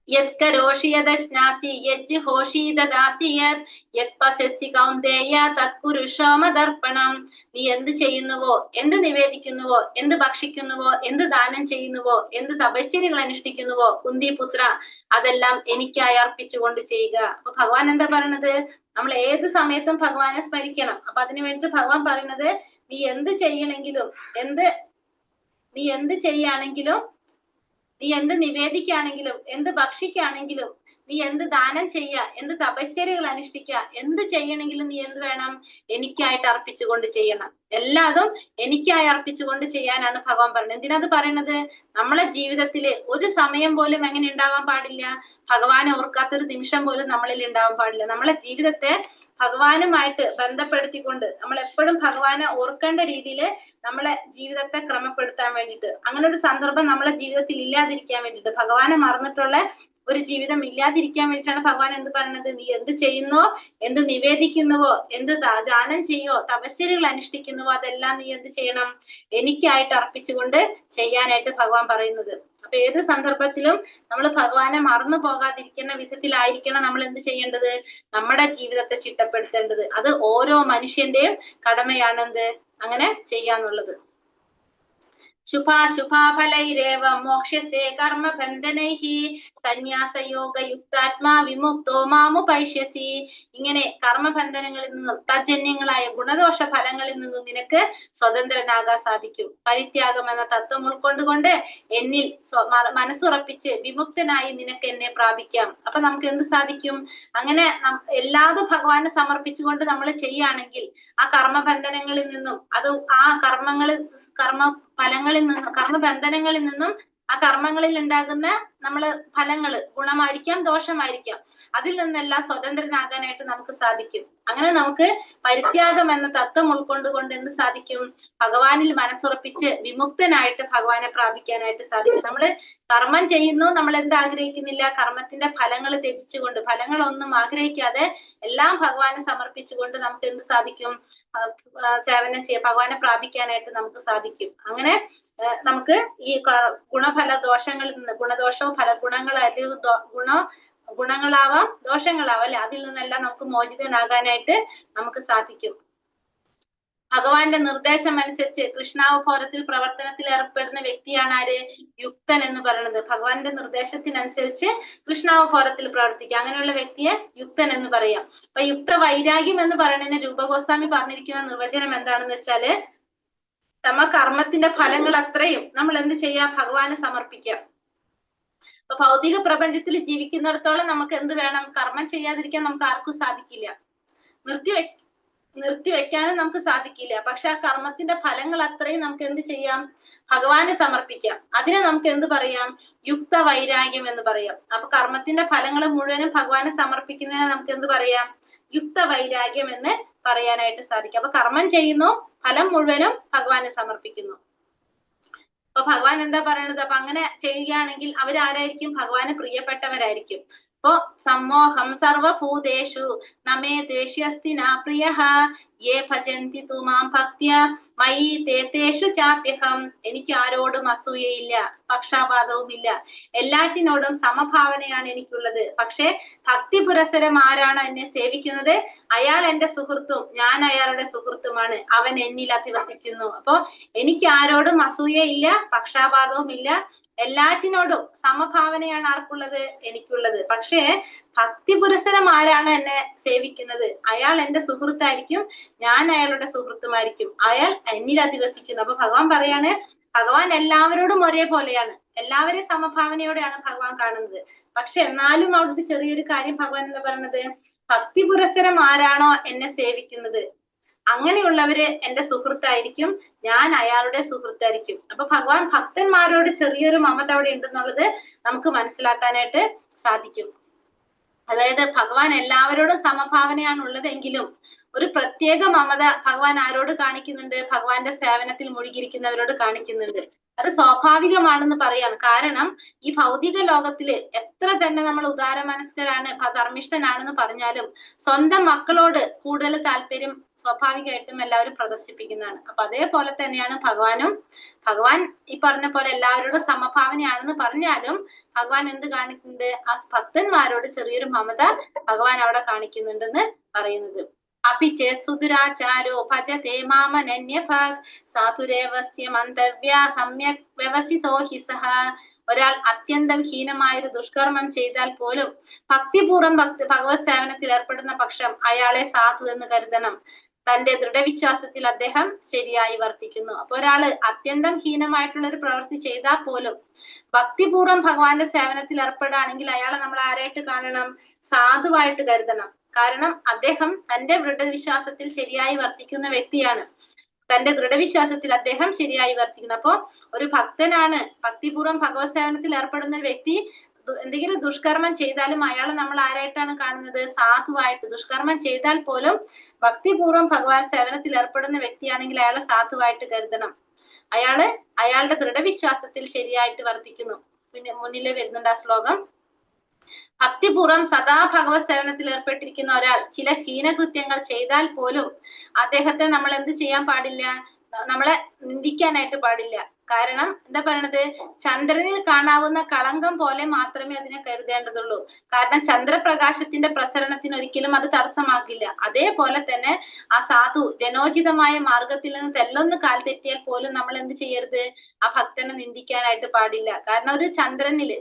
യത് കരോഷി യദശ്നാസി യജ് ഹോഷീദാസി യത് പശ്യസി കൗന്ദേയ തത്കുരുഷോ മദർപ്പണം. നീ എന്ത് ചെയ്യുന്നുവോ, എന്ത് നിവേദിക്കുന്നുവോ, എന്ത് ഭക്ഷിക്കുന്നുവോ, എന്ത് ദാനം ചെയ്യുന്നുവോ, എന്ത് തപശ്ചര്യകൾ അനുഷ്ഠിക്കുന്നുവോ കുന്തിപുത്ര, അതെല്ലാം എനിക്കായി അർപ്പിച്ചുകൊണ്ട് ചെയ്യുക. അപ്പൊ ഭഗവാൻ എന്താ പറയണത്, നമ്മൾ ഏത് സമയത്തും ഭഗവാനെ സ്മരിക്കണം. അപ്പൊ അതിനു വേണ്ടിട്ട് ഭഗവാൻ പറയുന്നത്, നീ എന്ത് ചെയ്യണമെങ്കിലും, നീ എന്ത് ചെയ്യുകയാണെങ്കിലും, നീ എന്ത് നിവേദിക്കുകയാണെങ്കിലും, എന്ത് ഭക്ഷിക്കുകയാണെങ്കിലും, നീ എന്ത് ദാനം ചെയ്യുക, എന്ത് തപശ്ചര്യകൾ അനുഷ്ഠിക്കുക, എന്ത് ചെയ്യണമെങ്കിലും നീ എന്ത് വേണം, എനിക്കായിട്ട് അർപ്പിച്ചുകൊണ്ട് ചെയ്യണം. എല്ലാതും എനിക്കായി അർപ്പിച്ചുകൊണ്ട് ചെയ്യാനാണ് ഭഗവാൻ പറയുന്നത്. എന്തിനാത് പറയണത്, നമ്മളെ ജീവിതത്തില് ഒരു സമയം പോലും എങ്ങനെ ഉണ്ടാവാൻ പാടില്ല, ഭഗവാനെ ഓർക്കാത്തൊരു നിമിഷം പോലും നമ്മളിൽ ഉണ്ടാവാൻ പാടില്ല. നമ്മളെ ജീവിതത്തെ ഭഗവാനുമായിട്ട് ബന്ധപ്പെടുത്തിക്കൊണ്ട് നമ്മൾ എപ്പോഴും ഭഗവാനെ ഓർക്കേണ്ട രീതിയിൽ നമ്മളെ ജീവിതത്തെ ക്രമപ്പെടുത്താൻ വേണ്ടിയിട്ട്, അങ്ങനെ ഒരു സന്ദർഭം നമ്മളെ ജീവിതത്തിൽ ഇല്ലാതിരിക്കാൻ വേണ്ടിയിട്ട്, ഭഗവാനെ മറന്നിട്ടുള്ള ഒരു ജീവിതം ഇല്ലാതിരിക്കാൻ വേണ്ടിയിട്ടാണ് ഭഗവാൻ എന്ത് പറയുന്നത്, നീ എന്ത് ചെയ്യുന്നോ, എന്ത് നിവേദിക്കുന്നുവോ, എന്ത് ദാനം ചെയ്യോ, തപശ്ചര്യകൾ അനുഷ്ഠിക്കുന്നുവോ, അതെല്ലാം നീ എന്ത് ചെയ്യണം, എനിക്കായിട്ട് അർപ്പിച്ചുകൊണ്ട് ചെയ്യാനായിട്ട് ഭഗവാൻ പറയുന്നത്. അപ്പൊ ഏത് സന്ദർഭത്തിലും നമ്മൾ ഭഗവാനെ മറന്നു പോകാതിരിക്കുന്ന വിധത്തിലായിരിക്കണം നമ്മൾ എന്ത് ചെയ്യേണ്ടത്, നമ്മുടെ ജീവിതത്തെ ചിട്ടപ്പെടുത്തേണ്ടത്. അത് ഓരോ മനുഷ്യന്റെയും കടമയാണെന്ത്, അങ്ങനെ ചെയ്യാന്നുള്ളത്. ശുഭാശുഭാഫലൈരേവ മോക്ഷ്യസേ കർമ്മബന്ധനൈഹി സന്യാസയോഗയുക്താത്മാ വിമുക്തോ മാമുപൈഷ്യസി. ഇങ്ങനെ കർമ്മബന്ധനങ്ങളിൽ നിന്നും തജ്ജന്യങ്ങളായ ഗുണദോഷ ഫലങ്ങളിൽ നിന്നും നിനക്ക് സ്വതന്ത്രനാകാൻ സാധിക്കും. പരിത്യാഗം എന്ന തത്വം ഉൾക്കൊണ്ടുകൊണ്ട് എന്നിൽ മനസ്സുറപ്പിച്ച് വിമുക്തനായി നിനക്ക് എന്നെ പ്രാപിക്കാം. അപ്പൊ നമുക്ക് എന്ത് സാധിക്കും, അങ്ങനെ എല്ലാതും ഭഗവാനെ സമർപ്പിച്ചുകൊണ്ട് നമ്മൾ ചെയ്യുകയാണെങ്കിൽ ആ കർമ്മബന്ധനങ്ങളിൽ നിന്നും, അത് ആ ഫലങ്ങളിൽ നിന്നും, കർമ്മബന്ധനങ്ങളിൽ നിന്നും, ആ കർമ്മങ്ങളിൽ ഉണ്ടാകുന്ന ഫലങ്ങള് ഗുണമായിരിക്കാം ദോഷമായിരിക്കാം, അതിൽ നിന്നെല്ലാം സ്വതന്ത്രനാകാനായിട്ട് നമുക്ക് സാധിക്കും. അങ്ങനെ നമുക്ക് പരിത്യാഗം എന്ന തത്വം ഉൾക്കൊണ്ടുകൊണ്ട് എന്ത് സാധിക്കും, ഭഗവാനിൽ മനസ്സുറപ്പിച്ച് വിമുക്തനായിട്ട് ഭഗവാനെ പ്രാപിക്കാനായിട്ട് സാധിക്കും. നമ്മള് കർമ്മം ചെയ്യുന്നു, നമ്മൾ എന്ത് ആഗ്രഹിക്കുന്നില്ല, കർമ്മത്തിന്റെ ഫലങ്ങൾ ത്യജിച്ചുകൊണ്ട്, ഫലങ്ങളൊന്നും ആഗ്രഹിക്കാതെ എല്ലാം ഭഗവാനെ സമർപ്പിച്ചുകൊണ്ട് നമുക്ക് എന്ത് സാധിക്കും, സേവനം ചെയ്യാൻ, ഭഗവാനെ പ്രാപിക്കാനായിട്ട് നമുക്ക് സാധിക്കും. അങ്ങനെ നമുക്ക് ഈ ഗുണഫല ദോഷങ്ങളിൽ നിന്ന്, ഗുണദോഷവും ഫലഗുണങ്ങളായാലും ഗുണങ്ങളാവാം ദോഷങ്ങളാവാം അല്ലെ, അതിൽ നിന്നെല്ലാം നമുക്ക് മോചിതനാകാനായിട്ട് നമുക്ക് സാധിക്കും. ഭഗവാന്റെ നിർദ്ദേശം അനുസരിച്ച് കൃഷ്ണാവബോധത്തിൽ പ്രവർത്തനത്തിൽ ഏർപ്പെടുന്ന വ്യക്തിയാണ് ആര്, യുക്തൻ എന്ന് പറയുന്നത്. ഭഗവാന്റെ നിർദ്ദേശത്തിനനുസരിച്ച് കൃഷ്ണാവബോധത്തിൽ പ്രവർത്തിക്കുക, അങ്ങനെയുള്ള വ്യക്തിയെ യുക്തൻ എന്ന് പറയാം. അപ്പൊ യുക്ത വൈരാഗ്യം എന്ന് പറയുന്നതിന് രൂപഗോസ്വാമി പറഞ്ഞിരിക്കുന്ന നിർവചനം എന്താണെന്ന് വെച്ചാല്, കർമ്മത്തിന്റെ ഫലങ്ങൾ അത്രയും നമ്മൾ എന്ത് ചെയ്യാ, ഭഗവാന് സമർപ്പിക്കുക. അപ്പൊ ഭൗതിക പ്രപഞ്ചത്തിൽ ജീവിക്കുന്നിടത്തോളം നമുക്ക് എന്ത് വേണം, കർമ്മം ചെയ്യാതിരിക്കാൻ നമുക്ക് ആർക്കും സാധിക്കില്ല, നിർത്തിവെക്കാനും നമുക്ക് സാധിക്കില്ല. പക്ഷെ ആ കർമ്മത്തിന്റെ ഫലങ്ങൾ അത്രയും നമുക്ക് എന്ത് ചെയ്യാം, ഭഗവാന് സമർപ്പിക്കാം. അതിനെ നമുക്ക് എന്ത് പറയാം, യുക്ത വൈരാഗ്യം എന്ന് പറയാം. അപ്പൊ കർമ്മത്തിന്റെ ഫലങ്ങൾ മുഴുവനും ഭഗവാന് സമർപ്പിക്കുന്നതിനെ നമുക്ക് എന്ത് പറയാം, യുക്ത വൈരാഗ്യം എന്ന് പറയാനായിട്ട് സാധിക്കും. അപ്പൊ കർമ്മം ചെയ്യുന്നു, ഫലം മുഴുവനും ഭഗവാന് സമർപ്പിക്കുന്നു. അപ്പൊ ഭഗവാൻ എന്താ പറയണത്, അപ്പൊ അങ്ങനെ ചെയ്യുകയാണെങ്കിൽ അവരാരായിരിക്കും, ഭഗവാന് പ്രിയപ്പെട്ടവരായിരിക്കും. അപ്പോ സമ്മോഹം സർവഭൂതേഷു നമേ ദേഷ്യസ്തി നാ പ്രിയഃ യേ ഭജന്തി തു മാം ഭക്ത്യാ മയി തേഷു ചാപ്യഹം. എനിക്ക് ആരോടും അസൂയയില്ല, പക്ഷാപാതവുമില്ല, എല്ലാറ്റിനോടും സമഭാവനയാണ് എനിക്കുള്ളത്. പക്ഷെ ഭക്തി പുരസരം ആരാണ് എന്നെ സേവിക്കുന്നത്, അയാൾ എന്റെ സുഹൃത്തും ഞാൻ അയാളുടെ സുഹൃത്തുമാണ്, അവൻ എന്നിൽ അധിവസിക്കുന്നു. അപ്പോ എനിക്ക് ആരോടും അസൂയയില്ല, പക്ഷാപാതവും ഇല്ല, എല്ലാറ്റിനോടും സമഭാവനയാണ് ആർക്കുള്ളത്, എനിക്കുള്ളത്. പക്ഷേ ഭക്തി പുരസരം ആരാണ് എന്നെ സേവിക്കുന്നത്, അയാൾ എന്റെ സുഹൃത്തായിരിക്കും, ഞാൻ അയാളുടെ സുഹൃത്തുമായിരിക്കും, അയാൾ എന്നിൽ അധിവസിക്കുന്നു. അപ്പൊ ഭഗവാൻ പറയാണ്, ഭഗവാൻ എല്ലാവരോടും ഒരേപോലെയാണ്, എല്ലാവരെയും സമഭാവനയോടെയാണ് ഭഗവാൻ കാണുന്നത്. പക്ഷെ എന്നാലും അവിടുത്തെ ചെറിയൊരു കാര്യം ഭഗവാൻ എന്താ പറയുന്നത്, ഭക്തി പുരസരം ആരാണോ എന്നെ സേവിക്കുന്നത് അങ്ങനെയുള്ളവര് എന്റെ സുഹൃത്തായിരിക്കും, ഞാൻ അയാളുടെ സുഹൃത്തായിരിക്കും. അപ്പൊ ഭഗവാൻ ഭക്തന്മാരോട് ചെറിയൊരു മമത അവിടെ ഉണ്ടെന്നുള്ളത് നമുക്ക് മനസ്സിലാക്കാനായിട്ട് സാധിക്കും. അതായത് ഭഗവാൻ എല്ലാവരോടും സമഭാവനയാണ് ഉള്ളതെങ്കിലും ഒരു പ്രത്യേക മമത ഭഗവാൻ ആരോട് കാണിക്കുന്നുണ്ട്, ഭഗവാന്റെ സേവനത്തിൽ മുഴുകിയിരിക്കുന്നവരോട് കാണിക്കുന്നുണ്ട്. അത് സ്വാഭാവികമാണെന്ന് പറയാണ്. കാരണം ഈ ഭൗതിക ലോകത്തില് എത്ര തന്നെ നമ്മൾ ഉദാരമനസ്കരാണ്, ധർമ്മിഷ്ഠനാണെന്ന് പറഞ്ഞാലും സ്വന്തം മക്കളോട് കൂടുതൽ താല്പര്യം സ്വാഭാവികമായിട്ടും എല്ലാവരും പ്രദർശിപ്പിക്കുന്നതാണ്. അപ്പൊ അതേപോലെ തന്നെയാണ് ഭഗവാനും. ഭഗവാൻ ഈ പറഞ്ഞ പോലെ എല്ലാവരോടും സമഭാവനയാണെന്ന് പറഞ്ഞാലും ഭഗവാൻ എന്ത് കാണിക്കുന്നുണ്ട്, ആ ഭക്തന്മാരോട് ചെറിയൊരു മമത ഭഗവാൻ അവിടെ കാണിക്കുന്നുണ്ടെന്ന് പറയുന്നത്. അപി ചേസുദുരാചാരോ ഭജതേ മാമനന്യഭാഗ് സാധുരേവസ്യ മന്തവ്യ സമ്യക് വ്യവസിതോ ഹി സഹ. ഒരാൾ അത്യന്തം ഹീനമായൊരു ദുഷ്കർമ്മം ചെയ്താൽ പോലും ഭക്തിപൂർവ്വം ഭഗവത് സേവനത്തിൽ ഏർപ്പെടുന്ന പക്ഷം അയാളെ സാധു എന്ന് കരുതണം. തന്റെ ദൃഢവിശ്വാസത്തിൽ അദ്ദേഹം ശരിയായി വർത്തിക്കുന്നു. അപ്പൊ ഒരാള് അത്യന്തം ഹീനമായിട്ടുള്ള ഒരു പ്രവൃത്തി ചെയ്താൽ പോലും ഭക്തിപൂർവ്വം ഭഗവാന്റെ സേവനത്തിൽ ഏർപ്പെടുകയാണെങ്കിൽ അയാളെ നമ്മൾ ആരായിട്ട് കാണണം, സാധുവായിട്ട് കരുതണം. കാരണം അദ്ദേഹം തന്റെ ദൃഢവിശ്വാസത്തിൽ ശരിയായി വർത്തിക്കുന്ന വ്യക്തിയാണ്, തന്റെ ദൃഢവിശ്വാസത്തിൽ അദ്ദേഹം ശരിയായി വർത്തിക്കുന്നു. അപ്പോ ഒരു ഭക്തനാണ്, ഭക്തിപൂർവ്വം ഭഗവത് സേവനത്തിൽ ഏർപ്പെടുന്ന വ്യക്തി എന്തെങ്കിലും ദുഷ്കർമ്മം ചെയ്താലും അയാളെ നമ്മൾ ആരായിട്ടാണ് കാണുന്നത്, സാധുവായിട്ട്. ദുഷ്കർമ്മം ചെയ്താൽ പോലും ഭക്തിപൂർവ്വം ഭഗവാൻ സേവനത്തിൽ ഏർപ്പെടുന്ന വ്യക്തിയാണെങ്കിൽ അയാളെ സാധുവായിട്ട് കരുതണം. അയാളുടെ ദൃഢവിശ്വാസത്തിൽ ശരിയായിട്ട് വർത്തിക്കുന്നു. പിന്നെ മുന്നിൽ വരുന്നുണ്ട് ആ ശ്ലോകം. ഭക്തിപൂർവ്വം സദാ ഭഗവത് സേവനത്തിൽ ഏർപ്പെട്ടിരിക്കുന്ന ഒരാൾ ചില ഹീനകൃത്യങ്ങൾ ചെയ്താൽ പോലും അദ്ദേഹത്തെ നമ്മൾ എന്ത് ചെയ്യാൻ പാടില്ല, നമ്മളെ നിന്ദിക്കാനായിട്ട് പാടില്ല. കാരണം എന്താ പറയണത്, ചന്ദ്രനിൽ കാണാവുന്ന കളങ്കം പോലെ മാത്രമേ അതിനെ കരുതേണ്ടതുള്ളൂ. കാരണം ചന്ദ്രപ്രകാശത്തിന്റെ പ്രസരണത്തിന് ഒരിക്കലും അത് തടസ്സമാകില്ല. അതേപോലെ തന്നെ ആ സാധു ജനോചിതമായ മാർഗത്തിൽ നിന്ന് തെല്ലൊന്ന് കാൽ തെറ്റിയാൽ പോലും നമ്മൾ എന്ത് ചെയ്യരുത്, ആ ഭക്തനെ നിന്ദിക്കാനായിട്ട് പാടില്ല. കാരണം ഒരു ചന്ദ്രനില്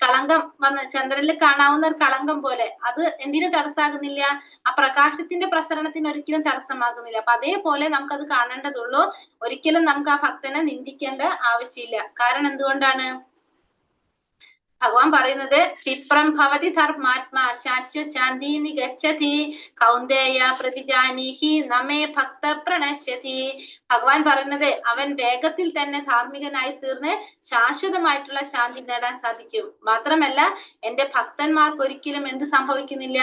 കളങ്കം വന്ന് ചന്ദ്രനിൽ കാണാവുന്ന ഒരു കളങ്കം പോലെ അത് എന്തിനു തടസ്സാകുന്നില്ല, ആ പ്രകാശത്തിന്റെ പ്രസരണത്തിന് ഒരിക്കലും തടസ്സമാകുന്നില്ല. അപ്പൊ അതേപോലെ നമുക്കത് കാണേണ്ടതുള്ളൂ. ഒരിക്കലും നമുക്ക് ആ ഭക്തനെ നിന്ദിക്കേണ്ട ആവശ്യമില്ല. കാരണം എന്തുകൊണ്ടാണ്, ഭഗവാൻ പറയുന്നത് ക്ഷിപ്രം ഭവതി ധർമാത്മാ ശാശ്വത് ശാന്തിനി ഗച്ഛതി കൗന്ദേയ പ്രതിജാനീഹി നമേ ഭക്ത പ്രണശ്യതി. ഭഗവാൻ പറയുന്നത് അവൻ വേഗത്തിൽ തന്നെ ധാർമ്മികനായി തീർന്ന് ശാശ്വതമായിട്ടുള്ള ശാന്തി നേടാൻ സാധിക്കും. മാത്രമല്ല എന്റെ ഭക്തന്മാർക്ക് ഒരിക്കലും എന്ത് സംഭവിക്കുന്നില്ല,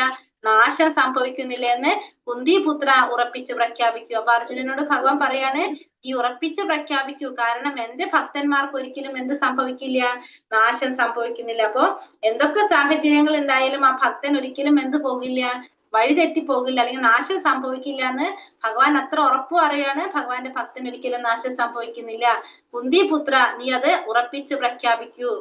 നാശം സംഭവിക്കുന്നില്ല എന്ന് കുന്തിപുത്ര ഉറപ്പിച്ച് പ്രഖ്യാപിക്കൂ. അപ്പൊ അർജുനനോട് ഭഗവാൻ പറയാണ്, ഈ ഉറപ്പിച്ച് പ്രഖ്യാപിക്കൂ, കാരണം എന്റെ ഭക്തന്മാർക്ക് ഒരിക്കലും എന്ത് സംഭവിക്കില്ല, നാശം സംഭവിക്കുന്നില്ല. അപ്പൊ എന്തൊക്കെ സാഹചര്യങ്ങൾ ഉണ്ടായാലും ആ ഭക്തൻ ഒരിക്കലും എന്ത് പോകില്ല, വഴിതെറ്റി പോകില്ല, അല്ലെങ്കിൽ നാശം സംഭവിക്കില്ല എന്ന് ഭഗവാൻ അത്ര ഉറപ്പ് പറയാണ്. ഭഗവാന്റെ ഭക്തൻ ഒരിക്കലും നാശം സംഭവിക്കുന്നില്ല. കുന്തിപുത്ര നീ അത് ഉറപ്പിച്ച് പ്രഖ്യാപിക്കൂ.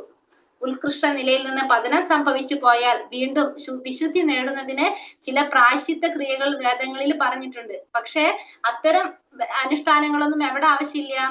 ഉത്കൃഷ്ട നിലയിൽ നിന്ന് പതനം സംഭവിച്ചു പോയാൽ വീണ്ടും വിശുദ്ധി നേടുന്നതിന് ചില പ്രായശ്ചിത്ത ക്രിയകൾ വേദങ്ങളിൽ പറഞ്ഞിട്ടുണ്ട്. പക്ഷെ അത്തരം അനുഷ്ഠാനങ്ങളൊന്നും എവിടെ ആവശ്യമില്ല,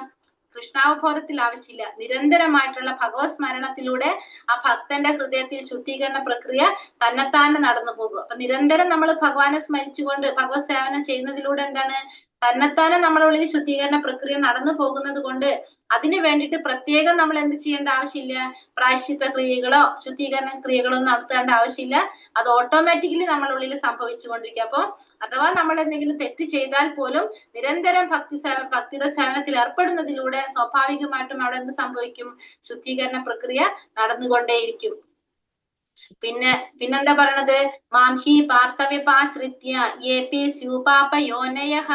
കൃഷ്ണാവബോധത്തിൽ ആവശ്യമില്ല. നിരന്തരമായിട്ടുള്ള ഭഗവത് സ്മരണത്തിലൂടെ ആ ഭക്തന്റെ ഹൃദയത്തിൽ ശുദ്ധീകരണ പ്രക്രിയ തന്നെത്താനെ നടന്നു പോകും. അപ്പൊ നിരന്തരം നമ്മൾ ഭഗവാനെ സ്മരിച്ചുകൊണ്ട് ഭഗവത് സേവനം ചെയ്യുന്നതിലൂടെ എന്താണ്, തന്നെത്താനെ നമ്മളുള്ളിൽ ശുദ്ധീകരണ പ്രക്രിയ നടന്നു പോകുന്നത് കൊണ്ട് അതിന് വേണ്ടിയിട്ട് പ്രത്യേകം നമ്മൾ എന്ത് ചെയ്യേണ്ട ആവശ്യമില്ല, പ്രായശ്ചിത്ത ക്രിയകളോ ശുദ്ധീകരണ ക്രിയകളോ ഒന്നും നടത്തേണ്ട ആവശ്യമില്ല. അത് ഓട്ടോമാറ്റിക്കലി നമ്മളുള്ളിൽ സംഭവിച്ചുകൊണ്ടിരിക്കുക. അപ്പൊ അഥവാ നമ്മൾ എന്തെങ്കിലും തെറ്റ് ചെയ്താൽ പോലും നിരന്തരം ഭക്തിയുടെ സേവനത്തിൽ ഏർപ്പെടുന്നതിലൂടെ സ്വാഭാവികമായിട്ടും അവിടെ എന്ത് സംഭവിക്കും, ശുദ്ധീകരണ പ്രക്രിയ നടന്നുകൊണ്ടേയിരിക്കും. പിന്നെന്താ പറയണത്, മാംഹി പാർത്ഥവ്യപാശ്രിത്യ യേപി സ്യൂപാപയോനയഃ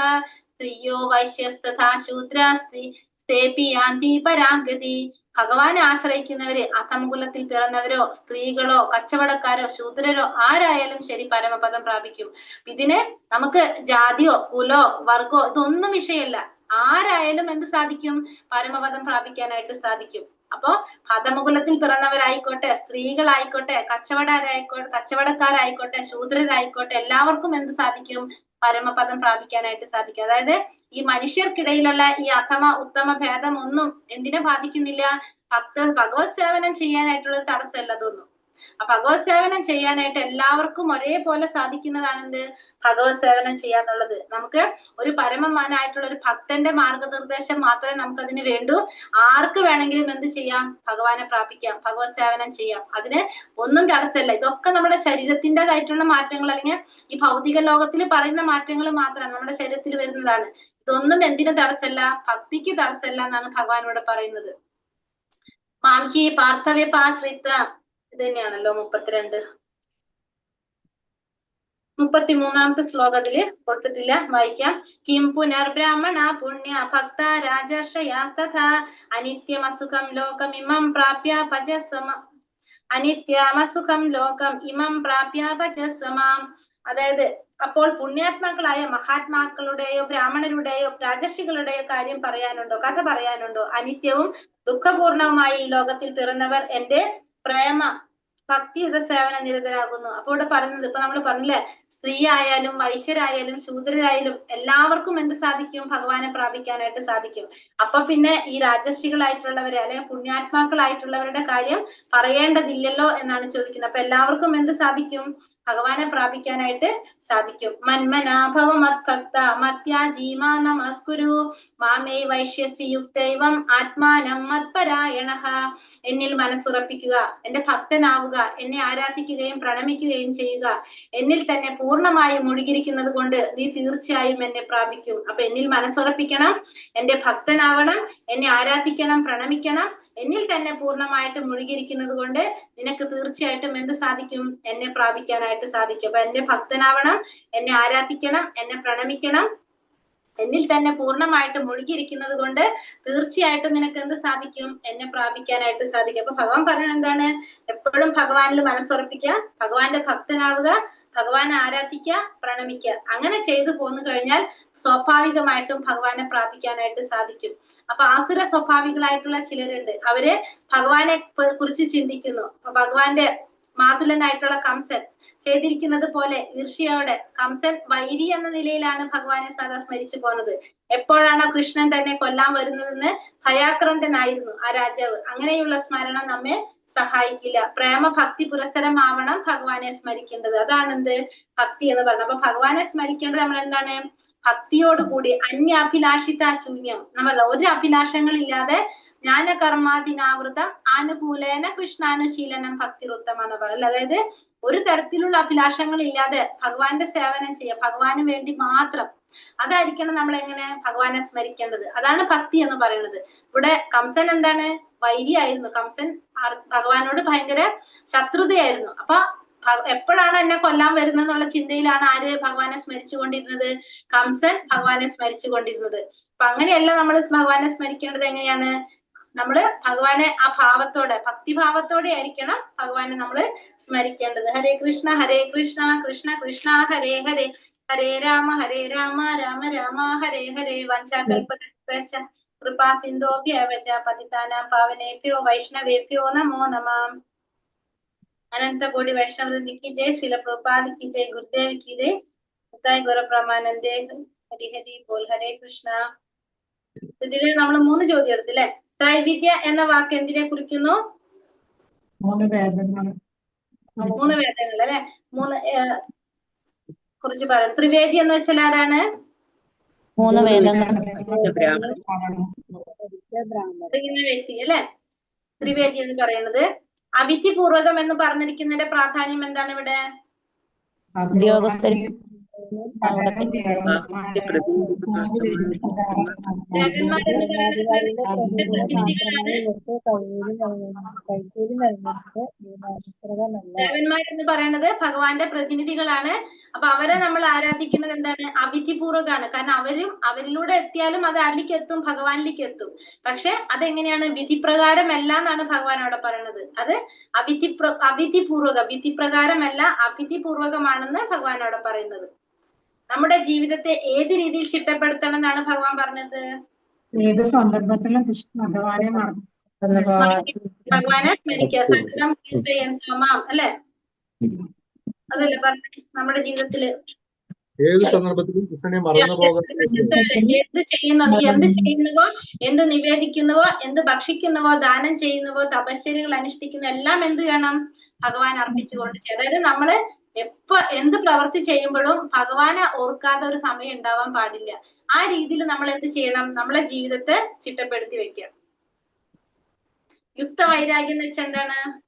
സ്ത്രീയോ വൈശ്യസ്തഥാ ശൂദ്രാസ്തി സ്തേപി യാന്തി പരാം ഗതി. ഭഗവാനെ ആശ്രയിക്കുന്നവര് അധമകുലത്തിൽ പിറന്നവരോ സ്ത്രീകളോ കച്ചവടക്കാരോ ശൂദ്രരോ ആരായാലും ശരി പരമപദം പ്രാപിക്കും. ഇതിന് നമുക്ക് ജാതിയോ കുലോ വർഗോ ഇതൊന്നും വിഷയമല്ല. ആരായാലും എന്ത് സാധിക്കും? പരമപദം പ്രാപിക്കാനായിട്ട് സാധിക്കും. അപ്പോ അധമകുലത്തിൽ പിറന്നവരായിക്കോട്ടെ, സ്ത്രീകളായിക്കോട്ടെ, കച്ചവടക്കാരായിക്കോട്ടെ, ശൂദ്രരായിക്കോട്ടെ, എല്ലാവർക്കും എന്ത് സാധിക്കും? പരമപദം പ്രാപിക്കാനായിട്ട് സാധിക്കും. അതായത് ഈ മനുഷ്യർക്കിടയിലുള്ള ഈ അധമ ഉത്തമ ഭേദം ഒന്നും എന്തിനെ ബാധിക്കുന്നില്ല? ഭഗവത് സേവനം ചെയ്യാനായിട്ടുള്ള തടസ്സമല്ല അതൊന്നും. ഭഗവത് സേവനം ചെയ്യാനായിട്ട് എല്ലാവർക്കും ഒരേപോലെ സാധിക്കുന്നതാണെന്ത്? ഭഗവത് സേവനം ചെയ്യാന്നുള്ളത്. നമുക്ക് ഒരു പരമമാനായിട്ടുള്ള ഒരു ഭക്തന്റെ മാർഗനിർദ്ദേശം മാത്രമേ നമുക്ക് അതിന് വേണ്ടൂ. ആർക്ക് വേണമെങ്കിലും എന്ത് ചെയ്യാം? ഭഗവാനെ പ്രാപിക്കാം, ഭഗവത് സേവനം ചെയ്യാം. അതിന് ഒന്നും തടസ്സമല്ല. ഇതൊക്കെ നമ്മുടെ ശരീരത്തിൻ്റെതായിട്ടുള്ള മാറ്റങ്ങൾ, അല്ലെങ്കിൽ ഈ ഭൗതിക ലോകത്തിൽ പറയുന്ന മാറ്റങ്ങൾ മാത്രമാണ് നമ്മുടെ ശരീരത്തിൽ വരുന്നതാണ്. ഇതൊന്നും എന്തിനു തടസ്സമല്ല? ഭക്തിക്ക് തടസ്സമല്ല എന്നാണ് ഭഗവാൻ ഇവിടെ പറയുന്നത്. മാംഹി പാർത്ഥവ്യപാശ്രിത ഇത് തന്നെയാണല്ലോ 32. 33ാമത്തെ ശ്ലോകത്തില് കൊടുത്തിട്ടില്ല, വായിക്കാം. കിം പുനർബ്രാഹ്മണ പുണ്യ ഭക്ത രാജർഷയാസ്തഥ അനിത്യമസുഖം ലോകം ഇമം പ്രാപ്യ ഭജസ്വമ അനിത്യമസുഖം ലോകം ഇമം പ്രാപ്യ ഭജസ്വമാം. അതായത് അപ്പോൾ പുണ്യാത്മാക്കളായ മഹാത്മാക്കളുടെയോ ബ്രാഹ്മണരുടെയോ രാജർഷികളുടെയോ കാര്യം പറയാനുണ്ടോ? കഥ പറയാനുണ്ടോ? അനിത്യവും ദുഃഖപൂർണവുമായി ഈ ലോകത്തിൽ പിറന്നവർ എന്റെ പ്രേമ ഭക്തിയുത സേവന നിരതരാകുന്നു. അപ്പൊ ഇവിടെ പറയുന്നത്, ഇപ്പൊ നമ്മൾ പറഞ്ഞില്ലേ, സ്ത്രീ ആയാലും വൈശ്യരായാലും ശൂദ്രരായാലും എല്ലാവർക്കും എന്ത് സാധിക്കും? ഭഗവാനെ പ്രാപിക്കാനായിട്ട് സാധിക്കും. അപ്പൊ പിന്നെ ഈ രാജർഷികളായിട്ടുള്ളവരെ അല്ലെങ്കിൽ പുണ്യാത്മാക്കളായിട്ടുള്ളവരുടെ കാര്യം പറയേണ്ടതില്ലല്ലോ എന്നാണ് ചോദിക്കുന്നത്. അപ്പൊ എല്ലാവർക്കും എന്ത് സാധിക്കും? ഭഗവാനെ പ്രാപിക്കാനായിട്ട് സാധിക്കും. മന്മനാഭവ മത്ഭക്ത മത്യാജീമാ നമസ്കുരു മാമേ വൈശ്യസി യുക്തൈവം ആത്മാനം മത്പരായണഃ. എന്നിൽ മനസ്സുറപ്പിക്കുക, എന്റെ ഭക്തനാവുക, എന്നെ ആരാധിക്കുകയും പ്രണമിക്കുകയും ചെയ്യുക. എന്നിൽ തന്നെ പൂർണ്ണമായി മുഴുകിയിരിക്കുന്നത് കൊണ്ട് നീ തീർച്ചയായും എന്നെ പ്രാപിക്കും. അപ്പൊ എന്നിൽ മനസ്സുറപ്പിക്കണം, എന്റെ ഭക്തനാവണം, എന്നെ ആരാധിക്കണം, പ്രണമിക്കണം. എന്നിൽ തന്നെ പൂർണ്ണമായിട്ട് മുഴുകിയിരിക്കുന്നത് കൊണ്ട് നിനക്ക് തീർച്ചയായിട്ടും എന്ത് സാധിക്കും? എന്നെ പ്രാപിക്കാനായിട്ട് സാധിക്കും. അപ്പൊ എന്റെ ഭക്തനാവണം, എന്നെ ആരാധിക്കണം, എന്നെ പ്രണമിക്കണം, എന്നിൽ തന്നെ പൂർണ്ണമായിട്ട് മുഴുകിയിരിക്കുന്നത് കൊണ്ട് തീർച്ചയായിട്ടും നിനക്ക് എന്ത് സാധിക്കും? എന്നെ പ്രാപിക്കാനായിട്ട് സാധിക്കും. അപ്പൊ ഭഗവാൻ പറയുന്നത് എന്താണ്? എപ്പോഴും ഭഗവാനിൽ മനസ്സുറപ്പിക്കുക, ഭഗവാന്റെ ഭക്തനാവുക, ഭഗവാനെ ആരാധിക്കുക, പ്രണമിക്കുക. അങ്ങനെ ചെയ്തു പോന്നു കഴിഞ്ഞാൽ സ്വാഭാവികമായിട്ടും ഭഗവാനെ പ്രാപിക്കാനായിട്ട് സാധിക്കും. അപ്പൊ ആസുര സ്വഭാവികളായിട്ടുള്ള ചിലരുണ്ട്. അവര് ഭഗവാനെ കുറിച്ച് ചിന്തിക്കുന്നു. അപ്പൊ ഭഗവാന്റെ മാതുലനായിട്ടുള്ള കംസൻ ചെയ്തിരിക്കുന്നത് പോലെ ഈർഷ്യയോടെ കംസൻ വൈരി എന്ന നിലയിലാണ് ഭഗവാനെ സദാ സ്മരിച്ചു പോകുന്നത്. എപ്പോഴാണോ കൃഷ്ണൻ തന്നെ കൊല്ലാൻ വരുന്നതെന്ന് ഭയാക്രാന്തനായിരുന്നു ആ രാജാവ്. അങ്ങനെയുള്ള സ്മരണം നമ്മെ സഹായിക്കില്ല. പ്രേമ ഭക്തി പുരസരമാവണം ഭഗവാനെ സ്മരിക്കേണ്ടത്. അതാണ് എന്ത്? ഭക്തി എന്ന് പറയുന്നത്. അപ്പൊ ഭഗവാനെ സ്മരിക്കേണ്ടത് നമ്മൾ എന്താണ്? ഭക്തിയോടുകൂടി അന്യാഭിലാഷിത ശൂന്യം. നമ്മൾ ഒരു അഭിലാഷങ്ങളില്ലാതെ ജ്ഞാനകർമാദിനാവൃതം ആനുകൂലേന കൃഷ്ണാനുശീലനം ഭക്തിരുത്തം എന്ന് പറയുന്നത്. അതായത് ഒരു തരത്തിലുള്ള അഭിലാഷങ്ങൾ ഇല്ലാതെ ഭഗവാന്റെ സേവനം ചെയ്യുക, ഭഗവാന് വേണ്ടി മാത്രം. അതായിരിക്കണം നമ്മൾ എങ്ങനെ ഭഗവാനെ സ്മരിക്കേണ്ടത്. അതാണ് ഭക്തി എന്ന് പറയുന്നത്. ഇവിടെ കംസൻ എന്താണ്? വൈരിയായിരുന്നു. കംസൻ ഭഗവാനോട് ഭയങ്കര ശത്രുതയായിരുന്നു. അപ്പൊ എപ്പോഴാണ് എന്നെ കൊല്ലാൻ വരുന്നത് എന്നുള്ള ചിന്തയിലാണ് ആര് ഭഗവാനെ സ്മരിച്ചു കൊണ്ടിരുന്നത്? കംസൻ ഭഗവാനെ സ്മരിച്ചു കൊണ്ടിരുന്നത്. അപ്പൊ അങ്ങനെയല്ല നമ്മൾ ഭഗവാനെ സ്മരിക്കേണ്ടത്. എങ്ങനെയാണ്? നമ്മള് ഭഗവാനെ ആ ഭാവത്തോടെ, ഭക്തിഭാവത്തോടെ ആയിരിക്കണം ഭഗവാനെ നമ്മള് സ്മരിക്കേണ്ടത്. ഹരേ കൃഷ്ണ കൃഷ്ണ കൃഷ്ണ ഹരേ ഹരേ, ഹരേ രാമ രാമ രാമ ഹരേ ഹരേ. വഞ്ചാകൽപതരുഭ്യശ്ച കൃപാ സിന്ധോഭ്യവച പതിതാനാം പാവനേഭ്യോ വൈഷ്ണവേഭ്യോ നമോ നമഃ. अनंत कोटि वैष्णव वृंद की जय, श्रील प्रभुपाद की जय, गुरुदेव की जय, गौर ब्रह्मानंदे हरि हरि बोल. हरे കൃഷ്ണ. ഇതില് നമ്മൾ 3 ചോദ്യം എടുത്തില്ലേ? ത്രൈവിദ്യ എന്ന വാക്ക് എന്തിനെ കുറിക്കുന്നു? 3 വേദങ്ങൾ. 3 വേദങ്ങൾ അല്ലെ? 3 കുറിച്ച് പറയാം. ത്രിവേദി എന്ന് വെച്ചാൽ ആരാണ്? 3 വേദങ്ങൾ. വ്യക്തി അല്ലെ ത്രിവേദി എന്ന് പറയുന്നത്. അവിധിപൂർവകം എന്ന് പറഞ്ഞിരിക്കുന്നതിന്റെ പ്രാധാന്യം എന്താണ് ഇവിടെ? ദേവന്മാരെന്ന് പറയുന്നത് പ്രതിനിധികളാണ്. ദേവന്മാരെന്ന് പറയുന്നത് ഭഗവാന്റെ പ്രതിനിധികളാണ്. അപ്പൊ അവരെ നമ്മൾ ആരാധിക്കുന്നത് എന്താണ്? അവിധിപൂർവകമാണ്. കാരണം അവരിലൂടെ എത്തിയാലും അത് ആരിലേക്ക് എത്തും? ഭഗവാനിലേക്ക് എത്തും. പക്ഷെ അതെങ്ങനെയാണ്? വിധിപ്രകാരമല്ല എന്നാണ് ഭഗവാൻ അവിടെ പറയുന്നത്. അത് വിധിപ്രകാരമല്ല, അവിധിപൂർവകമാണെന്ന് ഭഗവാൻ അവിടെ പറയുന്നത്. നമ്മുടെ ജീവിതത്തെ ഏത് രീതിയിൽ ചിട്ടപ്പെടുത്തണം എന്നാണ് ഭഗവാൻ പറഞ്ഞത്? ഏത് സന്ദർഭത്തിലും ഭഗവാനെ ഭഗവാനെ സ്മരിക്കുക. സതതം കീർത്തയന്താമാം, അല്ലെ? അതല്ലേ പറഞ്ഞത്? നമ്മുടെ ജീവിതത്തില് ഏത് സന്ദർഭത്തിലും കൃഷ്ണനെ മറന്നു പോകാൻ എന്ത് ചെയ്യുന്നുവോ, എന്ത് നിവേദിക്കുന്നുവോ, എന്ത് ഭക്ഷിക്കുന്നുവോ, ദാനം ചെയ്യുന്നുവോ, തപശ്ചര്യകൾ അനുഷ്ഠിക്കുന്നു, എല്ലാം എന്ത് വേണം? ഭഗവാൻ അർപ്പിച്ചുകൊണ്ട്. അതായത് നമ്മള് എന്ത് പ്രവൃത്തി ചെയ്യുമ്പോഴും ഭഗവാനെ ഓർക്കാത്ത ഒരു സമയം ഉണ്ടാവാൻ പാടില്ല. ആ രീതിയിൽ നമ്മൾ എന്ത് ചെയ്യണം? നമ്മളെ ജീവിതത്തെ ചിട്ടപ്പെടുത്തി വെക്കുക. യുക്ത വൈരാഗ്യം എന്ന് വെച്ചാൽ എന്താണ്?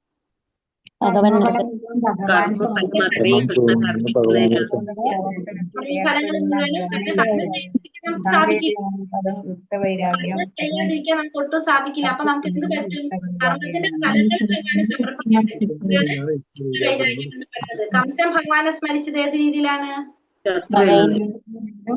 ചെയ്യാതിരിക്കാൻ നമുക്ക് ഒട്ടും സാധിക്കില്ല. അപ്പൊ നമുക്ക് എന്ത് പറ്റും? കർമ്മത്തിന്റെ ഫലങ്ങൾ ഭഗവാനെ സമർപ്പിക്കാൻ പറ്റും. ഇതാണ് വൈരാഗ്യം എന്ന് പറയുന്നത്. കംസൻ ഭഗവാനെ സ്മരിച്ചത് ഏത് രീതിയിലാണ്?